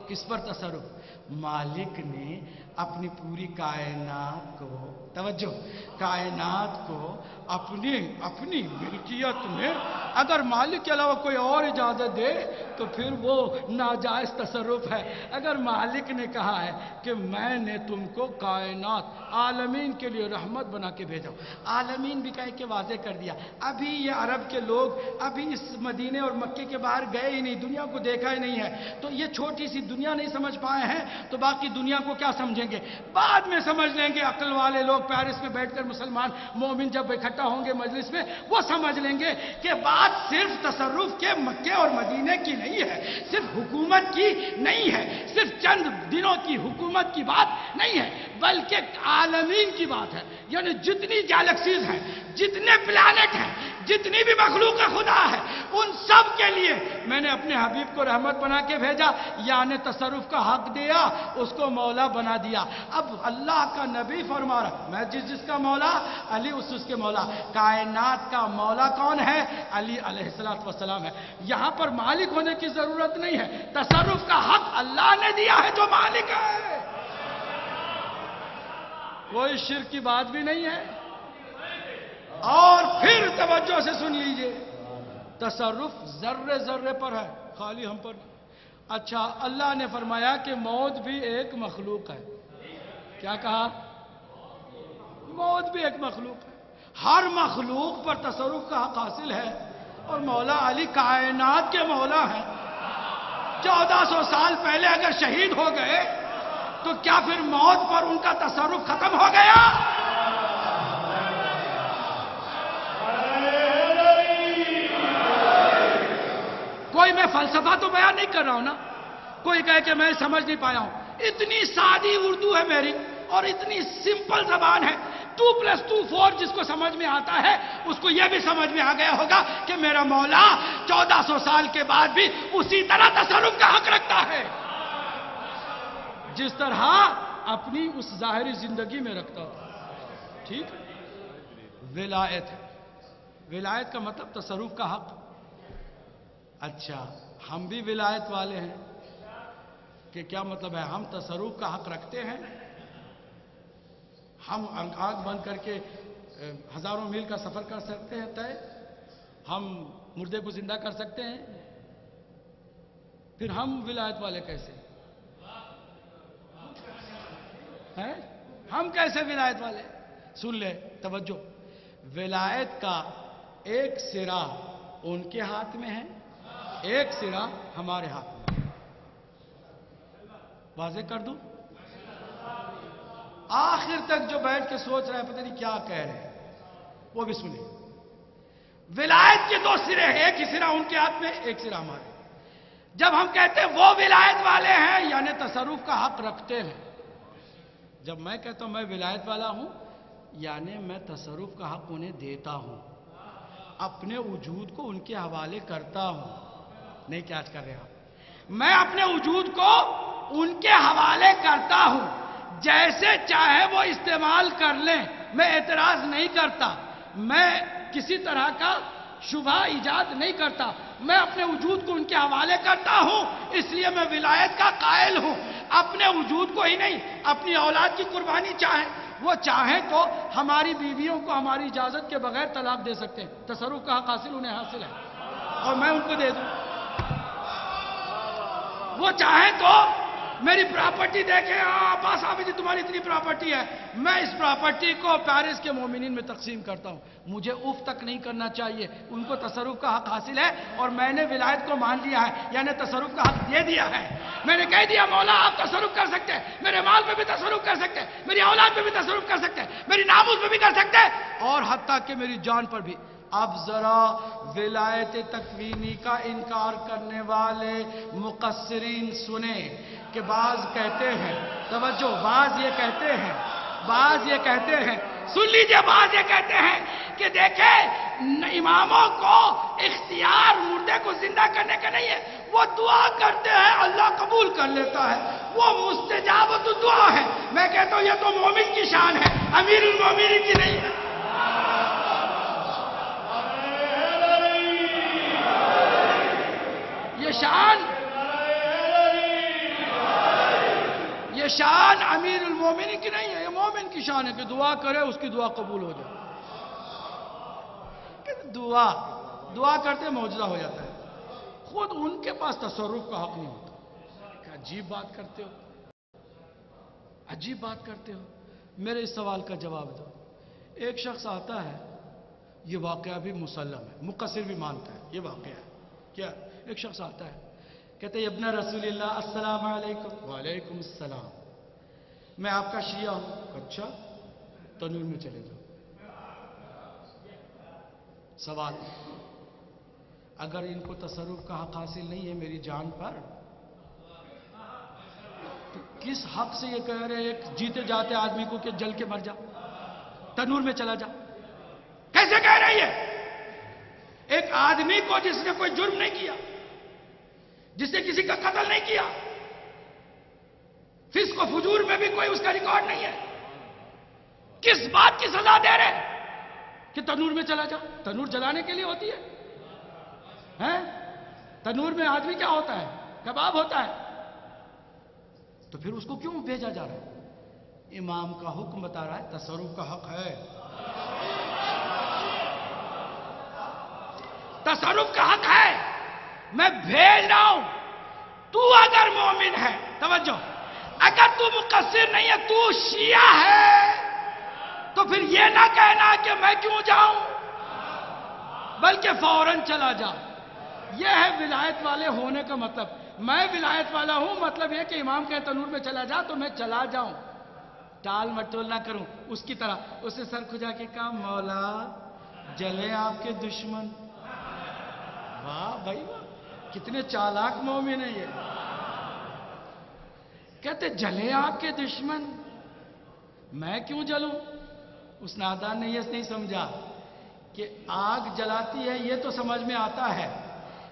کس پر تصرف؟ مالک نے اپنی پوری کائنات کو، توجہ، کائنات کو اپنی ملکیت میں اگر مالک کے علاوہ کوئی اور اجازت دے تو پھر وہ ناجائز تصرف ہے۔ اگر مالک نے کہا ہے کہ میں نے تم کو کائنات عالمین کے لیے رحمت بنا کے بھیجا، عالمین بھی کہہ کے واضح کر دیا۔ ابھی یہ عرب کے لوگ ابھی اس مدینے اور مکے کے باہر گئے ہی نہیں، دنیا کو دیکھا ہی نہیں ہے، تو یہ چھوٹی سی دنیا نہیں سمجھ پائے ہیں تو باقی دنیا کو کیا سمجھیں گے؟ بعد میں سمجھ لیں گے۔ عقل والے لوگ پیرس میں بیٹھ کر مسلمان مومن جب اکٹھا ہوں گے مجلس میں، وہ سمجھ لیں گے کہ بات صرف تصرف کے مکے اور مدینے کی نہیں ہے، صرف حکومت کی نہیں ہے، صرف چند دنوں کی حکومت کی بات نہیں ہے، بلکہ عالمین کی بات ہے۔ یعنی جتنی گیلیکسیز ہیں، جتنے پلانٹ ہیں، جتنی بھی مخلوق خدا ہے، ان سب کے لیے میں نے اپنے حبیب کو رحمت بنا کے بھیجا، یعنی تصرف کا حق دیا، اس کو مولا بنا دیا۔ اب اللہ کا نبی فرما رہا، میں جس کا مولا، علی اس کے مولا۔ کائنات کا مولا کون ہے؟ علی علیہ السلام ہے۔ یہاں پر مالک ہونے کی ضرورت نہیں ہے، تصرف کا حق اللہ نے دیا ہے جو مالک ہے۔ کوئی شرک کی بات بھی نہیں ہے۔ اور پھر توجہ سے سن لیجئے، تصرف ذرے ذرے پر ہے، خالی ہم پر نہیں۔ اچھا، اللہ نے فرمایا کہ موت بھی ایک مخلوق ہے۔ کیا کہا؟ موت بھی ایک مخلوق ہے۔ ہر مخلوق پر تصرف کا حق حاصل ہے، اور مولا علی کائنات کے مولا ہیں۔ 1400 سال پہلے اگر شہید ہو گئے تو کیا پھر موت پر ان کا تصرف ختم ہو گیا؟ کوئی میں فلسفہ تو بیان نہیں کر رہا ہوں نا، کوئی کہے کہ میں سمجھ نہیں پایا ہوں۔ اتنی سادی اردو ہے میری اور اتنی سمپل زبان ہے، 2+2 4 جس کو سمجھ میں آتا ہے اس کو یہ بھی سمجھ میں آ گیا ہوگا کہ میرا مولا 1400 سال کے بعد بھی اسی طرح تصرف کا حق رکھتا ہے جس طرح اپنی اس ظاہری زندگی میں رکھتا تھا۔ ٹھیک؟ ولایت ہے، ولایت کا مطلب تصرف کا حق۔ اچھا، ہم بھی ولایت والے ہیں کہ کیا مطلب ہے؟ ہم تصرف کا حق رکھتے ہیں؟ ہم آنکھ بند کر کے ہزاروں میل کا سفر کر سکتے ہیں طے؟ ہم مردے کو زندہ کر سکتے ہیں؟ پھر ہم ولایت والے کیسے ہیں؟ ہم کیسے ولایت والے؟ سن لے، توجہ، ولایت کا ایک سرا ان کے ہاتھ میں ہے، ایک سرا ہمارے ہاتھ میں۔ واضح کر دوں؟ آخر تک جو بیٹھ کے سوچ رہا ہے پتہ نہیں کیا کہہ رہے ہیں، وہ بھی سنیں۔ ولایت کے 2 سرے ہیں، ایک ہی سرا ان کے ہاتھ میں، ایک سرا ہمارے۔ جب ہم کہتے ہیں وہ ولایت والے ہیں یعنی تصرف کا حق رکھتے ہیں، جب میں کہتا ہوں میں ولایت والا ہوں یعنی میں تصرف کا حق انہیں دیتا ہوں، اپنے وجود کو ان کے حوالے کرتا ہوں۔ نہیں کیچ کر رہے آپ؟ میں اپنے وجود کو ان کے حوالے کرتا ہوں، جیسے چاہے وہ استعمال کر لیں، میں اعتراض نہیں کرتا، میں کسی طرح کا شبہ ایجاد نہیں کرتا، میں اپنے وجود کو ان کے حوالے کرتا ہوں، اس لیے میں ولایت کا قائل ہوں۔ اپنے وجود کو ہی نہیں، اپنی اولاد کی قربانی چاہیں، وہ چاہیں تو ہماری بیویوں کو ہماری اجازت کے بغیر طلاق دے سکتے ہیں، تصرف کا حق حاصل انہیں حاصل ہے اور میں ان کو دے دوں۔ وہ چاہیں تو میری پراپرٹی دیکھیں، عباس صاحب جی تمہاری اتنی پراپرٹی ہے، میں اس پراپرٹی کو پیرس کے مومنین میں تقسیم کرتا ہوں، مجھے اف تک نہیں کرنا چاہیے، ان کو تصرف کا حق حاصل ہے اور میں نے ولایت کو مان لیا ہے، یعنی تصرف کا حق دے دیا ہے۔ میں نے کہہ دیا مولا آپ تصرف کر سکتے ہیں، میرے مال پہ بھی تصرف کر سکتے ہیں، میری اولاد پہ بھی تصرف کر سکتے ہیں، میری ناموس پہ بھی کر سکتے ہیں، اور حتیٰ کہ میری جان پر بھی۔ اب ذرا ولایت تکوینی کا انکار کرنے والے مقصرین سنیں کہ بعض کہتے ہیں، توجہ، بعض یہ کہتے ہیں، سن لیجئے، بعض یہ کہتے ہیں کہ دیکھیں اماموں کو اختیار مردے کو زندہ کرنے کا نہیں ہے، وہ دعا کرتے ہیں اللہ قبول کر لیتا ہے، وہ مستجابت دعا ہے۔ میں کہتا ہوں یہ تو مومن کی شان ہے، امیر المومنین کی نہیں ہے۔ یہ شان امیر المومنین کی نہیں ہے، یہ مومن کی شان ہے کہ دعا کرے اس کی دعا قبول ہو جائے۔ دعا کرتے معجزہ ہو جاتا ہے، خود ان کے پاس تصرف کا حق نہیں ہوتا۔ کہ عجیب بات کرتے ہو، میرے اس سوال کا جواب دو۔ ایک شخص آتا ہے، یہ واقعہ بھی مسلم ہے، مقصر بھی مانتا ہے، یہ واقعہ ہے کیا؟ ایک شخص آتا ہے، کہتے ہیں ابن رسول اللہ السلام علیکم۔ وعلیکم السلام، میں آپ کا شیعہ ہوں۔ اچھا، تنور میں چلے جاؤ۔ سوال، اگر ان کو تصرف کا حق حاصل نہیں ہے میری جان پر، تو کس حق سے یہ کہہ رہے ایک جیتے جاتے آدمی کو کہ جل کے مر جا، تنور میں چلا جا؟ کیسے کہہ رہی ہے ایک آدمی کو جس نے کوئی جرم نہیں کیا، جس نے کسی کا قتل نہیں کیا، فسق و فجور میں بھی کوئی اس کا ریکارڈ نہیں ہے، کس بات کی سزا دے رہے کہ تنور میں چلا جا؟ تنور جلانے کے لیے ہوتی ہے؟ تنور میں آدمی کیا ہوتا ہے؟ کباب ہوتا ہے۔ تو پھر اس کو کیوں بھیجا جا رہا ہے؟ امام کا حکم بتا رہا ہے تصرف کا حق ہے، تصرف کا حق ہے، میں بھیج رہا ہوں۔ تو اگر مومن ہے، توجہ، اگر تو مقصر نہیں ہے، تو شیعہ ہے، تو پھر یہ نہ کہنا کہ میں کیوں جاؤں، بلکہ فوراً چلا جا۔ یہ ہے ولایت والے ہونے کا مطلب۔ میں ولایت والا ہوں، مطلب یہ کہ امام کے تنور میں چلا جا تو میں چلا جاؤں، ٹال مٹول نہ کروں۔ اس کی طرح اسے سر کھجا کے کہا مولا جلے آپ کے دشمن۔ واہ بھائی واہ، کتنے چالاک مومن ہیں یہ۔ کہتے جلے آپ کے دشمن، میں کیوں جلوں؟ اس نادان نے یہ نہیں سمجھا کہ آگ جلاتی ہے، یہ تو سمجھ میں آتا ہے،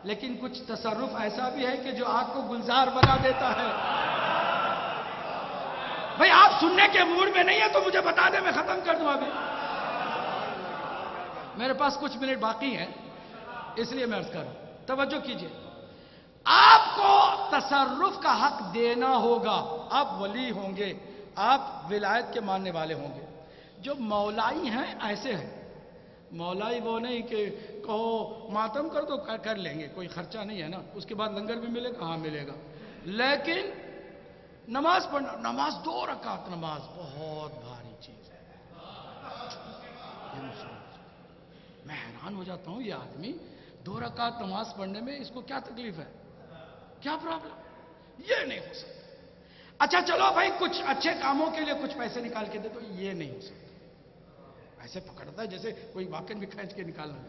لیکن کچھ تصرف ایسا بھی ہے کہ جو آگ کو گلزار بنا دیتا ہے۔ بھئی آپ سننے کے موڈ میں نہیں ہے تو مجھے بتا دیں، میں ختم کر دوں۔ ابھی میرے پاس کچھ منٹ باقی ہیں، اس لیے میں عرض کر رہا ہوں، توجہ کیجئے۔ آپ کو تصرف کا حق دینا ہوگا، آپ ولی ہوں گے، آپ ولایت کے ماننے والے ہوں گے۔ جو مولائی ہیں ایسے ہیں، مولائی وہ نہیں کہ کہو ماتم کر دو کر لیں گے، کوئی خرچہ نہیں ہے نا، اس کے بعد لنگر بھی ملے گا، ہاں ملے گا، لیکن نماز پڑھنا، نماز 2 رکعت نماز بہت بھاری چیز ہے۔ میں حیران ہو جاتا ہوں، یہ آدمی 2 رکعت نماز پڑھنے میں اس کو کیا تکلیف ہے، کیا پرابلم؟ یہ نہیں ہو سکتا۔ اچھا چلو بھائی کچھ اچھے کاموں کے لیے کچھ پیسے نکال کے دے تو یہ نہیں ہو سکتا۔ ایسے پکڑتا ہے جیسے کوئی واقعہ بھی کھینچ کے نکالنا،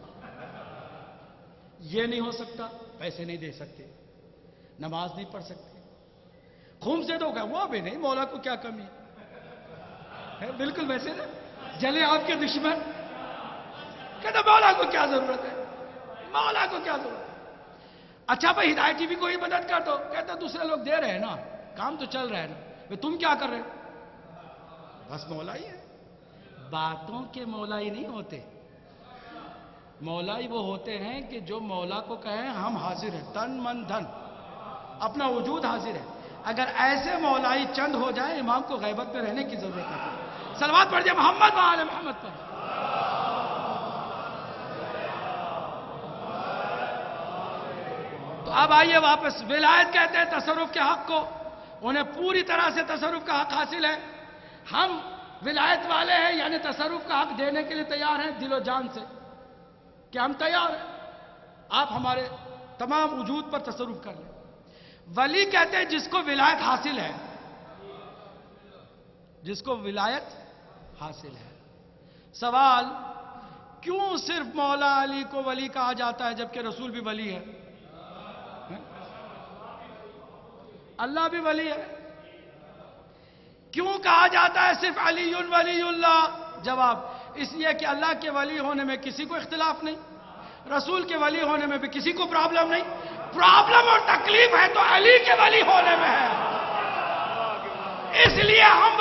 یہ نہیں ہو سکتا۔ پیسے نہیں دے سکتے، نماز نہیں پڑھ سکتے، خون سے دو گا وہ بھی نہیں، مولا کو کیا کمی ہے؟ بالکل ویسے نا، جلے آپ کے دشمن، کہتا مولا کو کیا ضرورت ہے، مولا کو کیا ضرورت ہے؟ اچھا بھائی ہدایتی بھی کوئی مدد کر دو، کہتا دوسرے لوگ دے رہے ہیں نا، کام تو چل رہا ہے نا، تم کیا کر رہے ہو؟ بس مولا ہی ہے۔ باتوں کے مولائی نہیں ہوتے، مولائی وہ ہوتے ہیں کہ جو مولا کو کہیں ہم حاضر ہیں، تن من دھن، اپنا وجود حاضر ہے۔ اگر ایسے مولائی چند ہو جائے، امام کو غیبت میں رہنے کی ضرورت نہیں۔ صلوات پڑھ جائے محمد و آل محمد پر۔ تو اب آئیے واپس، ولایت کہتے ہیں تصرف کے حق کو، انہیں پوری طرح سے تصرف کا حق حاصل ہے۔ ہم ولایت والے ہیں، یعنی تصرف کا حق دینے کے لیے تیار ہیں دل و جان سے، کہ ہم تیار ہیں، آپ ہمارے تمام وجود پر تصرف کر لیں۔ ولی کہتے ہیں جس کو ولایت حاصل ہے، جس کو ولایت حاصل ہے۔ سوال، کیوں صرف مولا علی کو ولی کہا جاتا ہے جبکہ رسول بھی ولی ہے؟ اللہ بھی ولی ہے. کیوں کہا جاتا ہے صرف علی ولی اللہ؟ جواب اس لیے کہ اللہ کے ولی ہونے میں کسی کو اختلاف نہیں، رسول کے ولی ہونے میں بھی کسی کو پرابلم نہیں. پرابلم اور تکلیف ہے تو علی کے ولی ہونے میں ہے. اس لیے ہم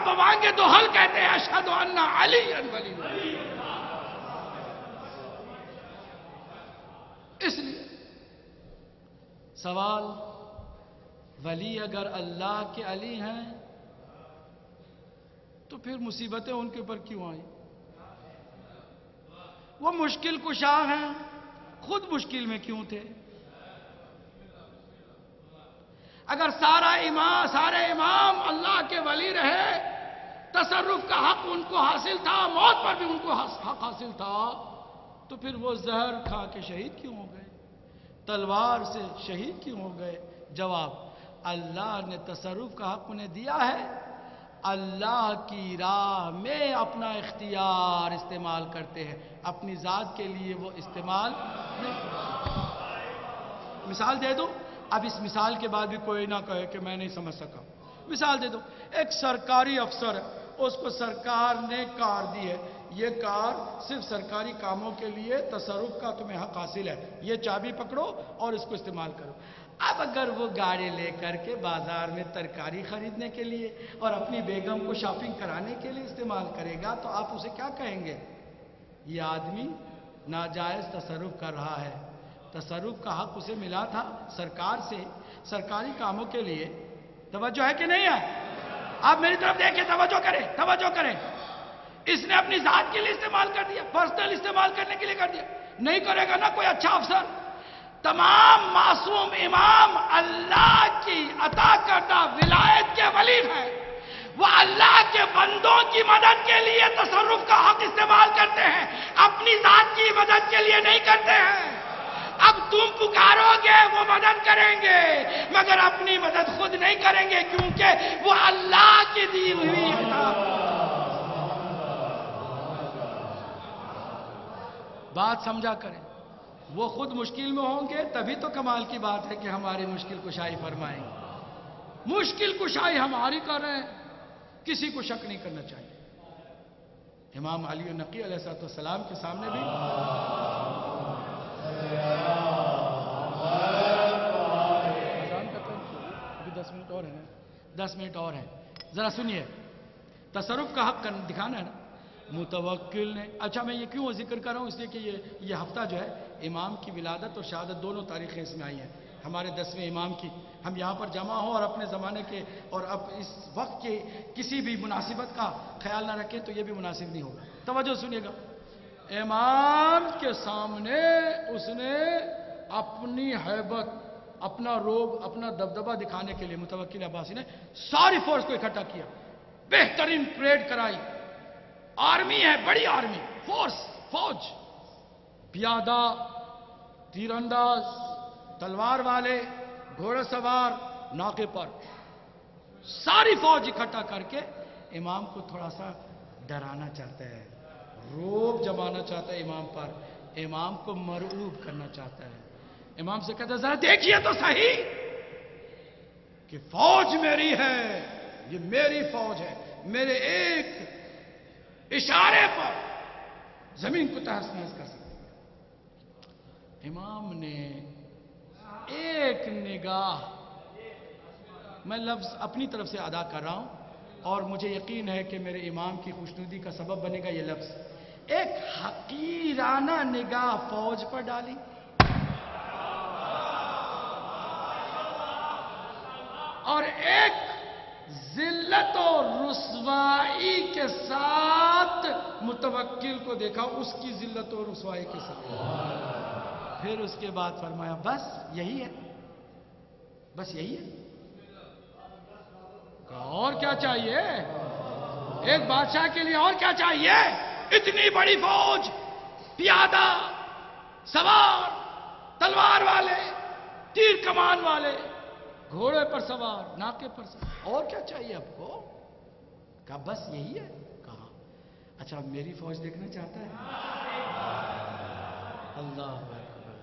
بمانگے تو حل کہتے ہیں اشہد ان علی ولی اللہ. اس لیے سوال، ولی اگر اللہ کے علی ہیں تو پھر مصیبتیں ان کے اوپر کیوں آئیں؟ وہ مشکل کشا ہیں، خود مشکل میں کیوں تھے؟ اگر سارے امام اللہ کے ولی رہے، تصرف کا حق ان کو حاصل تھا، موت پر بھی ان کو حق حاصل تھا، تو پھر وہ زہر کھا کے شہید کیوں ہو گئے؟ تلوار سے شہید کیوں ہو گئے؟ جواب، اللہ نے تصرف کا حق انہیں دیا ہے، اللہ کی راہ میں اپنا اختیار استعمال کرتے ہیں، اپنی ذات کے لیے وہ استعمال نہیں کرتے. مثال دے دو. اب اس مثال کے بعد بھی کوئی نہ کہے کہ میں نہیں سمجھ سکا. مثال دے دو. ایک سرکاری افسر ہے، اس کو سرکار نے کار دی ہے، یہ کار صرف سرکاری کاموں کے لیے تصرف کا تمہیں حق حاصل ہے، یہ چابی پکڑو اور اس کو استعمال کرو. اب اگر وہ گاڑی لے کر کے بازار میں ترکاری خریدنے کے لیے اور اپنی بیگم کو شاپنگ کرانے کے لیے استعمال کرے گا تو آپ اسے کیا کہیں گے؟ یہ آدمی ناجائز تصرف کر رہا ہے. تصرف کا حق اسے ملا تھا سرکار سے سرکاری کاموں کے لیے. توجہ ہے کہ نہیں ہے؟ آپ میری طرف دیکھیں، توجہ کریں. اس نے اپنی ذات کے لیے استعمال کر دیا، پرسنل استعمال کرنے کے لیے کر دیا. نہیں کرے گا نا کوئی اچھا افسر. تمام معصوم امام اللہ کی عطا کردہ ولایت کے ولی ہیں، وہ اللہ کے بندوں کی مدد کے لیے تصرف کا حق استعمال کرتے ہیں، اپنی ذات کی مدد کے لیے نہیں کرتے ہیں. اب تم پکارو گے وہ مدد کریں گے، مگر اپنی مدد خود نہیں کریں گے، کیونکہ وہ اللہ کی دی ہوئی عطا. بات سمجھا کریں. وہ خود مشکل میں ہوں گے تبھی تو کمال کی بات ہے کہ ہماری مشکل کشائی فرمائیں گے. مشکل کشائی ہماری کر رہے ہیں، کسی کو شک نہیں کرنا چاہیے. امام علی نقی علیہ السلام کے سامنے بھی ابھی 10 منٹ اور ہیں، 10 منٹ اور ہیں. ذرا سنیے، تصرف کا حق دکھانا ہے نا. متوکل نے، اچھا میں یہ کیوں ذکر کر رہا ہوں؟ اس لیے کہ یہ ہفتہ جو ہے امام کی ولادت اور شہادت دونوں تاریخیں اس میں آئی ہیں، ہمارے 10ویں امام کی. ہم یہاں پر جمع ہوں اور اپنے زمانے کے اور اب اس وقت کے کسی بھی مناسبت کا خیال نہ رکھیں تو یہ بھی مناسب نہیں ہوگا. توجہ سنیے گا. امام کے سامنے اس نے اپنی ہیبت، اپنا روب، اپنا دبدبہ دکھانے کے لیے متوکل عباسی نے ساری فورس کو اکٹھا کیا، بہترین پریڈ کرائی. آرمی ہے، بڑی آرمی، فوج، پیادہ، تیر انداز، تلوار والے، گھوڑے سوار، ناکے پر ساری فوج اکٹھا کر کے امام کو تھوڑا سا ڈرانا چاہتا ہے، روب جمانا چاہتا ہے امام پر، امام کو مرعوب کرنا چاہتا ہے. امام سے کہتا ہے ذرا دیکھیے تو صحیح کہ فوج میری ہے، یہ میری فوج ہے، میرے ایک اشارے پر زمین کو تہس نہس کر سکتے. امام نے ایک نگاہ، میں لفظ اپنی طرف سے ادا کر رہا ہوں اور مجھے یقین ہے کہ میرے امام کی خوشنودی کا سبب بنے گا یہ لفظ، ایک حقیرانہ نگاہ فوج پر ڈالی اور ایک ذلت و رسوائی کے ساتھ متوکل کو دیکھا، اس کی ذلت و رسوائی کے ساتھ. پھر اس کے بعد فرمایا بس یہی ہے، بس یہی ہے. اور کیا چاہیے ایک بادشاہ کے لیے؟ اور کیا چاہیے؟ اتنی بڑی فوج، پیادہ، سوار، تلوار والے، تیر کمان والے، گھوڑے پر سوار، ناکے پر سوار، اور کیا چاہیے آپ کو؟ کہا بس یہی ہے. کہا اچھا میری فوج دیکھنا چاہتا ہے؟ اللہ اکبر.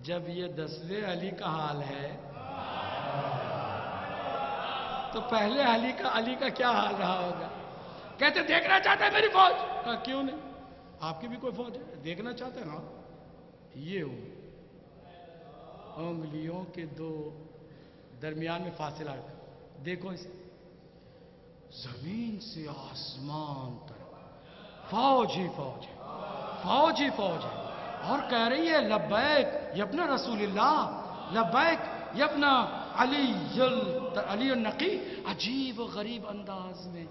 جب یہ 10ویں علی کا حال ہے تو پہلے علی کا کیا حال رہا ہوگا؟ کہتے دیکھنا چاہتے ہیں میری فوج. کہا کیوں نہیں، آپ کی بھی کوئی فوج ہے؟ دیکھنا چاہتے ہیں. ہاں یہ ہوں انگلیوں کے 2 درمیان میں فاصلہ رکھا. دیکھو اسے، زمین سے آسمان تک فوج ہی فوج ہے، فوج ہی فوج ہے. اور کہہ رہی ہے لبیک یبنا رسول اللہ، لبیک یبنا علی النقی. عجیب و غریب انداز میں.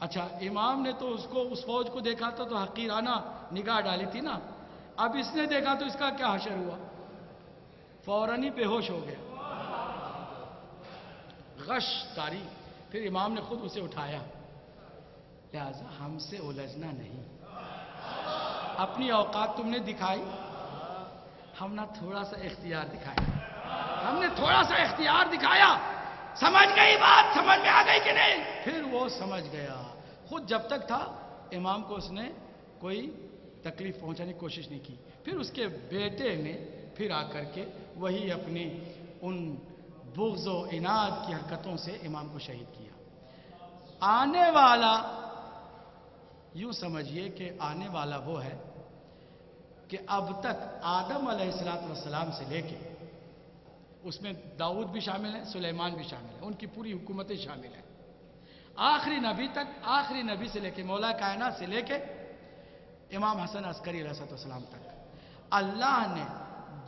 اچھا امام نے تو اس فوج کو دیکھا تھا تو حقیرانہ نگاہ ڈالی تھی نا. اب اس نے دیکھا تو اس کا کیا حشر ہوا؟ فوراً ہی بے ہوش ہو گیا. غش تاری. پھر امام نے خود اسے اٹھایا. لہذا ہم سے الجھنا نہیں. اپنی اوقات تم نے دکھائی، ہم نے تھوڑا سا اختیار دکھایا. ہم نے تھوڑا سا اختیار دکھایا. سمجھ گئی بات؟ سمجھ میں آ گئی کہ نہیں؟ پھر وہ سمجھ گیا. خود جب تک تھا امام کو اس نے کوئی تکلیف پہنچانے کی کوشش نہیں کی. پھر اس کے بیٹے نے پھر آ کر کے وہی اپنی ان بغض و عناد کی حرکتوں سے امام کو شہید کیا. آنے والا، یوں سمجھیے کہ آنے والا وہ ہے کہ اب تک آدم علیہ السلام سے لے کے، اس میں داؤد بھی شامل ہے، سلیمان بھی شامل ہے، ان کی پوری حکومتیں شامل ہیں، آخری نبی تک، آخری نبی سے لے کے مولا کائنات سے لے کے امام حسن عسکری علیہ السلام تک، اللہ نے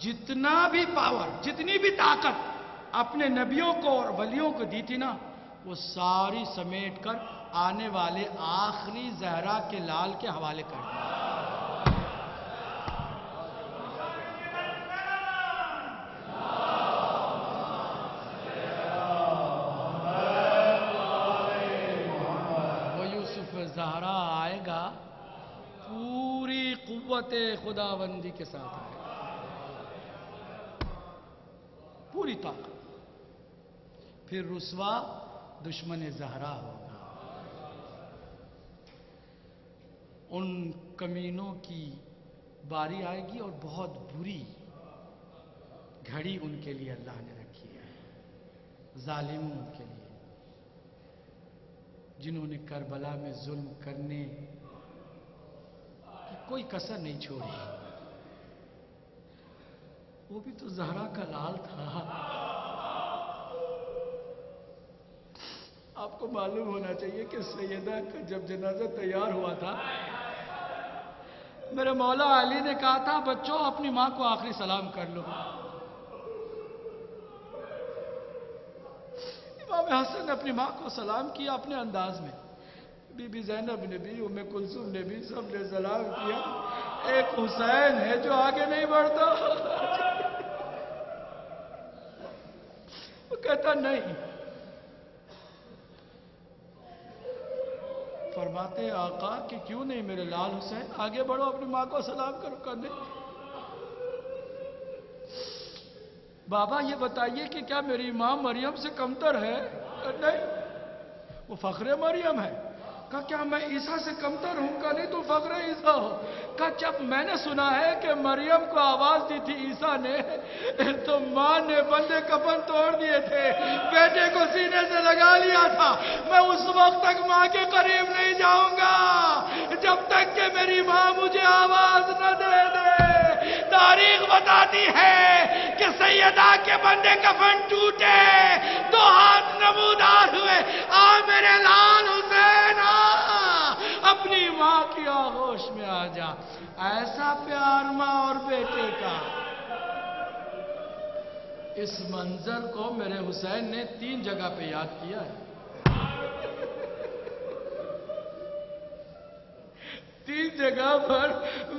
جتنا بھی پاور، جتنی بھی طاقت اپنے نبیوں کو اور ولیوں کو دی تھی نا، وہ ساری سمیٹ کر آنے والے آخری زہرا کے لال کے حوالے کر دیا. وہ یوسف زہرا آئے گا پوری قوت خداوندی کے ساتھ آئے گا، پوری طاقت. پھر رسوا دشمن زہرا ہوگا. ان کمینوں کی باری آئے گی اور بہت بری گھڑی ان کے لیے اللہ نے رکھی ہے، ظالموں کے لیے، جنہوں نے کربلا میں ظلم کرنے کی کوئی کسر نہیں چھوڑی. وہ بھی تو زہرا کا لال تھا. آپ کو معلوم ہونا چاہیے کہ سیدہ کا جب جنازہ تیار ہوا تھا، میرے مولا علی نے کہا تھا بچوں اپنی ماں کو آخری سلام کر لو. امام حسن نے اپنی ماں کو سلام کیا اپنے انداز میں. بی بی زینب نے بھی، ام کلثوم نے بھی، سب نے سلام کیا. ایک حسین ہے جو آگے نہیں بڑھتا. وہ کہتا نہیں. فرماتے آقا کہ کیوں نہیں میرے لال حسین، آگے بڑھو اپنی ماں کو سلام کرو. کرنے بابا یہ بتائیے کہ کیا میری ماں مریم سے کمتر ہے؟ نہیں، وہ فخر مریم ہے. کہا کیا میں عیسیٰ سے کمتر ہوں؟ کہا نہیں تو فخر عیسیٰ ہو. کہا جب میں نے سنا ہے کہ مریم کو آواز دی تھی عیسیٰ نے، تو ماں نے بندے کفن توڑ دیے تھے، بیٹے کو سینے سے لگا لیا تھا. میں اس وقت تک ماں کے قریب نہیں جاؤں گا جب تک کہ میری ماں مجھے آواز نہ دے دے. تاریخ بتاتی ہے کہ سیدہ کے بندے کفن ٹوٹے، 2 ہاتھ نمودار ہوئے، آ میرے لال حسین آ، اپنی ماں کی آغوش میں آ جا. ایسا پیار ماں اور بیٹے کا. اس منظر کو میرے حسین نے 3 جگہ پہ یاد کیا ہے. 3 جگہ پر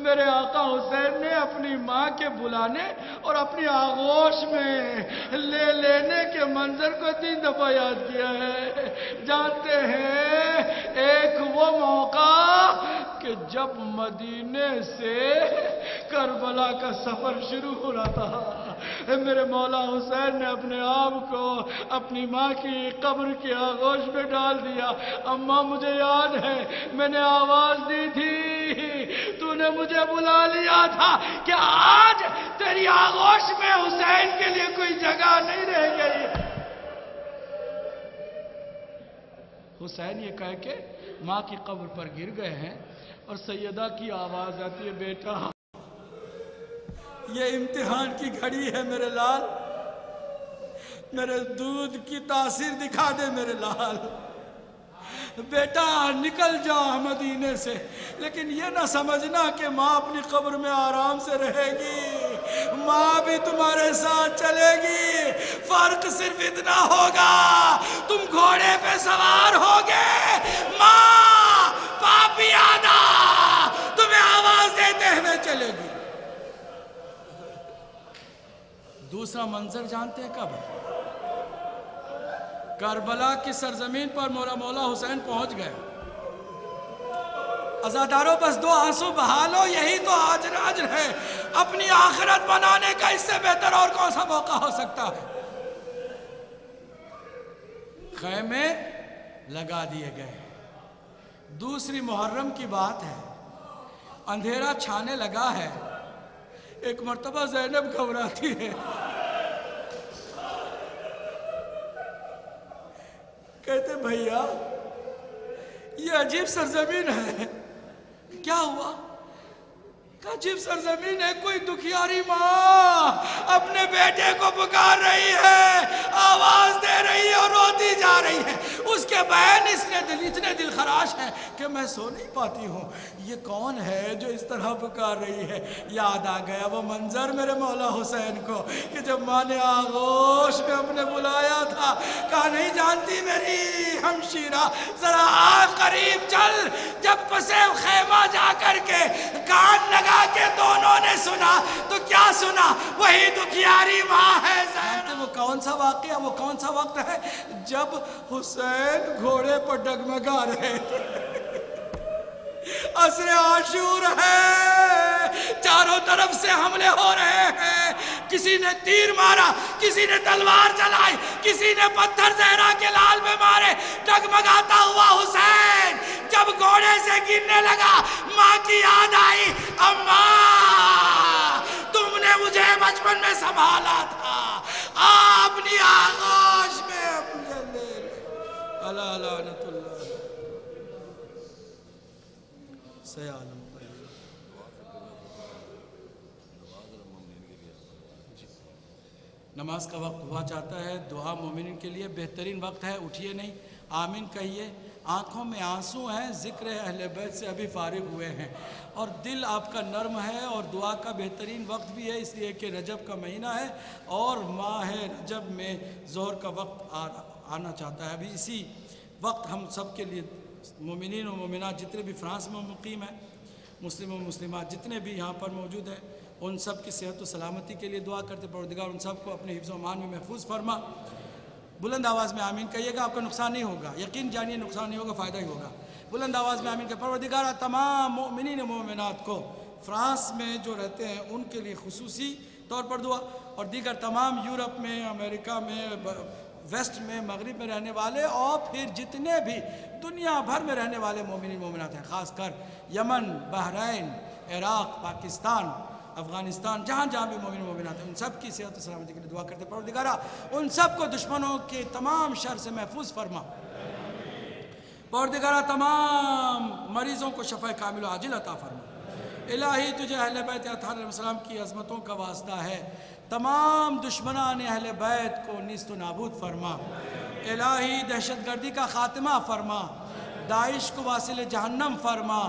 میرے آقا حسین نے اپنی ماں کے بلانے اور اپنی آغوش میں لے لینے کے منظر کو 3 دفعہ یاد کیا ہے۔ جانتے ہیں ایک وہ موقع کہ جب مدینے سے کربلا کا سفر شروع ہو رہا تھا، میرے مولا حسین نے اپنے آپ کو اپنی ماں کی قبر کی آغوش میں ڈال دیا۔ اماں مجھے یاد ہے میں نے آواز دی تھی، تو نے مجھے بلا لیا تھا کہ آج تیری آغوش میں حسین کے لیے کوئی جگہ نہیں رہ گئی۔ حسین یہ کہہ کے ماں کی قبر پر گر گئے ہیں اور سیدہ کی آواز آتی ہے، بیٹا یہ امتحان کی گھڑی ہے میرے لال، میرے دودھ کی تاثیر دکھا دے میرے لال، بیٹا نکل جا مدینے سے، لیکن یہ نہ سمجھنا کہ ماں اپنی قبر میں آرام سے رہے گی، ماں بھی تمہارے ساتھ چلے گی، فرق صرف اتنا ہوگا تم گھوڑے پہ سوار ہوگے، ماں پاپی آدھا تمہیں آواز دیتے ہوئے چلے گی۔ دوسرا منظر جانتے ہیں کب؟ کربلا کی سرزمین پر مولا حسین پہنچ گئے۔ عزاداروں بس 2 آنسو بہا لو، یہی تو آج ہے، اپنی آخرت بنانے کا اس سے بہتر اور کون سا موقع ہو سکتا ہے؟ خیمے لگا دیے گئے۔ دوسری محرم کی بات ہے، اندھیرا چھانے لگا ہے، ایک مرتبہ زینب گھبراتی ہے، کہتے بھیا یہ عجیب سرزمین ہے، کیا ہوا؟ عجیب سرزمین ہے، کوئی دکھیاری ماں اپنے بیٹے کو پکار رہی ہے، آواز دے رہی ہے اور روتی جا رہی ہے، اس کے بہن اتنے دل خراش ہیں کہ میں سو نہیں پاتی ہوں، یہ کون ہے جو اس طرح پکار رہی ہے؟ یاد آ گیا وہ منظر میرے مولا حسین کو کہ جب ماں نے آغوش میں اپنے بلایا تھا، کہا نہیں جانتی میری ہمشیرہ ذرا آ قریب چل، جب پسے خیمہ جا کر کے کان لگا کہ دونوں نے سنا تو کیا سنا؟ وہی دکھیاری ماں ہے زینب۔ وہ کون سا واقعہ، وہ کون سا وقت ہے جب حسین گھوڑے پر ڈگمگا رہے تھے، عصر عاشور ہے، چاروں طرف سے حملے ہو رہے ہیں، کسی نے تیر مارا، کسی نے تلوار چلائی، کسی نے پتھر زہرا کے لال میں مارے، ڈگمگاتا ہوا حسین جب گھوڑے سے گرنے لگا، ماں کی یاد آئی، اماں تم نے مجھے بچپن میں سنبھالا تھا، اپنی آغوش میں مجھے لے لے۔ اللہ لعنت اللہ سیالم۔ نماز کا وقت ہوا چاہتا ہے، دعا مومنین کے لیے بہترین وقت ہے، اٹھیے نہیں، آمین کہیے، آنکھوں میں آنسو ہیں، ذکر اہل بیت سے ابھی فارغ ہوئے ہیں اور دل آپ کا نرم ہے اور دعا کا بہترین وقت بھی ہے، اس لیے کہ رجب کا مہینہ ہے اور ماہ رجب میں ظہر کا وقت آنا چاہتا ہے۔ ابھی اسی وقت ہم سب کے لیے مومنین و مومنات جتنے بھی فرانس میں مقیم ہیں، مسلم و مسلمات جتنے بھی یہاں پر موجود ہیں، ان سب کی صحت و سلامتی کے لیے دعا کرتے، پروردگار ان سب کو اپنے حفظ و امان میں محفوظ فرما۔ بلند آواز میں آمین کہیے گا، آپ کا نقصان نہیں ہوگا، یقین جانیے نقصان نہیں ہوگا، فائدہ ہی ہوگا۔ بلند آواز میں آمین کہ پروردگار تمام مومنین و مومنات کو فرانس میں جو رہتے ہیں ان کے لیے خصوصی طور پر دعا، اور دیگر تمام یورپ میں، امریکہ میں، ویسٹ میں، مغرب میں رہنے والے اور پھر جتنے بھی دنیا بھر میں رہنے والے مومنین مومنات ہیں، خاص کر یمن، بحرین، عراق، پاکستان، افغانستان، جہاں جہاں بھی مومن مومنات ہیں، ان سب کی صحت و سلامتی کے لیے دعا کرتے، پروردگارہ ان سب کو دشمنوں کے تمام شر سے محفوظ فرما، پروردگارہ تمام مریضوں کو شفا کامل و عاجل عطا فرما۔ الہی تجھے اہل بیت اطہار علیہ السلام کی عظمتوں کا واسطہ ہے، تمام دشمنان اہل بیت کو نیست و نابود فرما، الہی دہشت گردی کا خاتمہ فرما، داعش کو واصل جہنم فرما،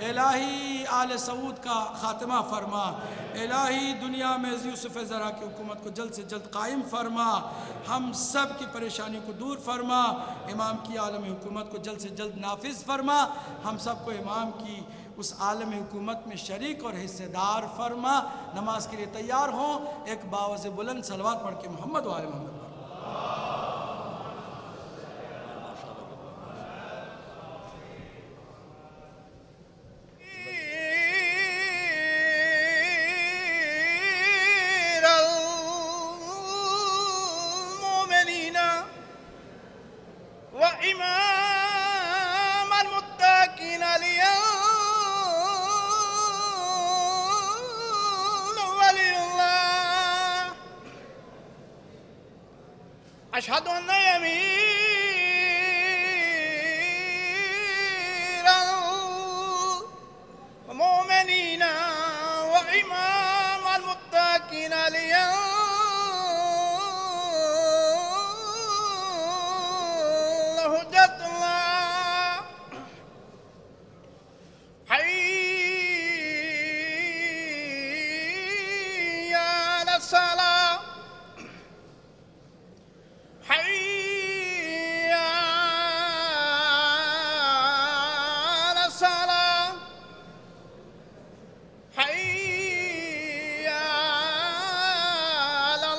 الہی آل سعود کا خاتمہ فرما، الہی دنیا میں یوسف زرع کی حکومت کو جلد سے جلد قائم فرما، ہم سب کی پریشانی کو دور فرما، امام کی عالمی حکومت کو جلد سے جلد نافذ فرما، ہم سب کو امام کی اس عالم حکومت میں شریک اور حصے دار فرما۔ نماز کے لیے تیار ہوں، ایک باوز بلند صلوات پڑھ کے محمد و آل محمد پڑھ۔ المؤمنين وإمام المتقين ولي الله أشهد أن أمير المؤمنين وإمام المتقين حجة الله حي على الصلاة حي على الصلاة حي على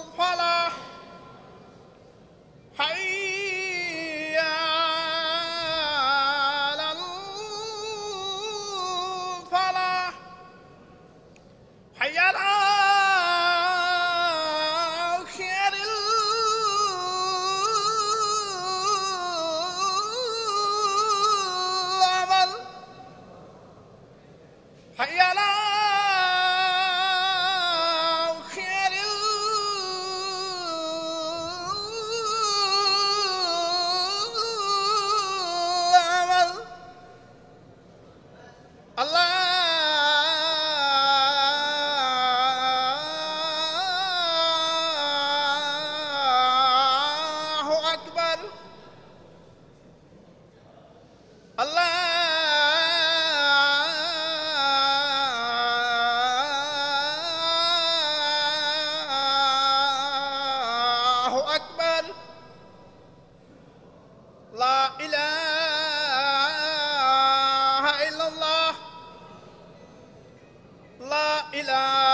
الفلاح حي على الفلاح حي على خير العمل حي على خير العمل الله أكبر الله أكبر لا إله إلا الله لا إله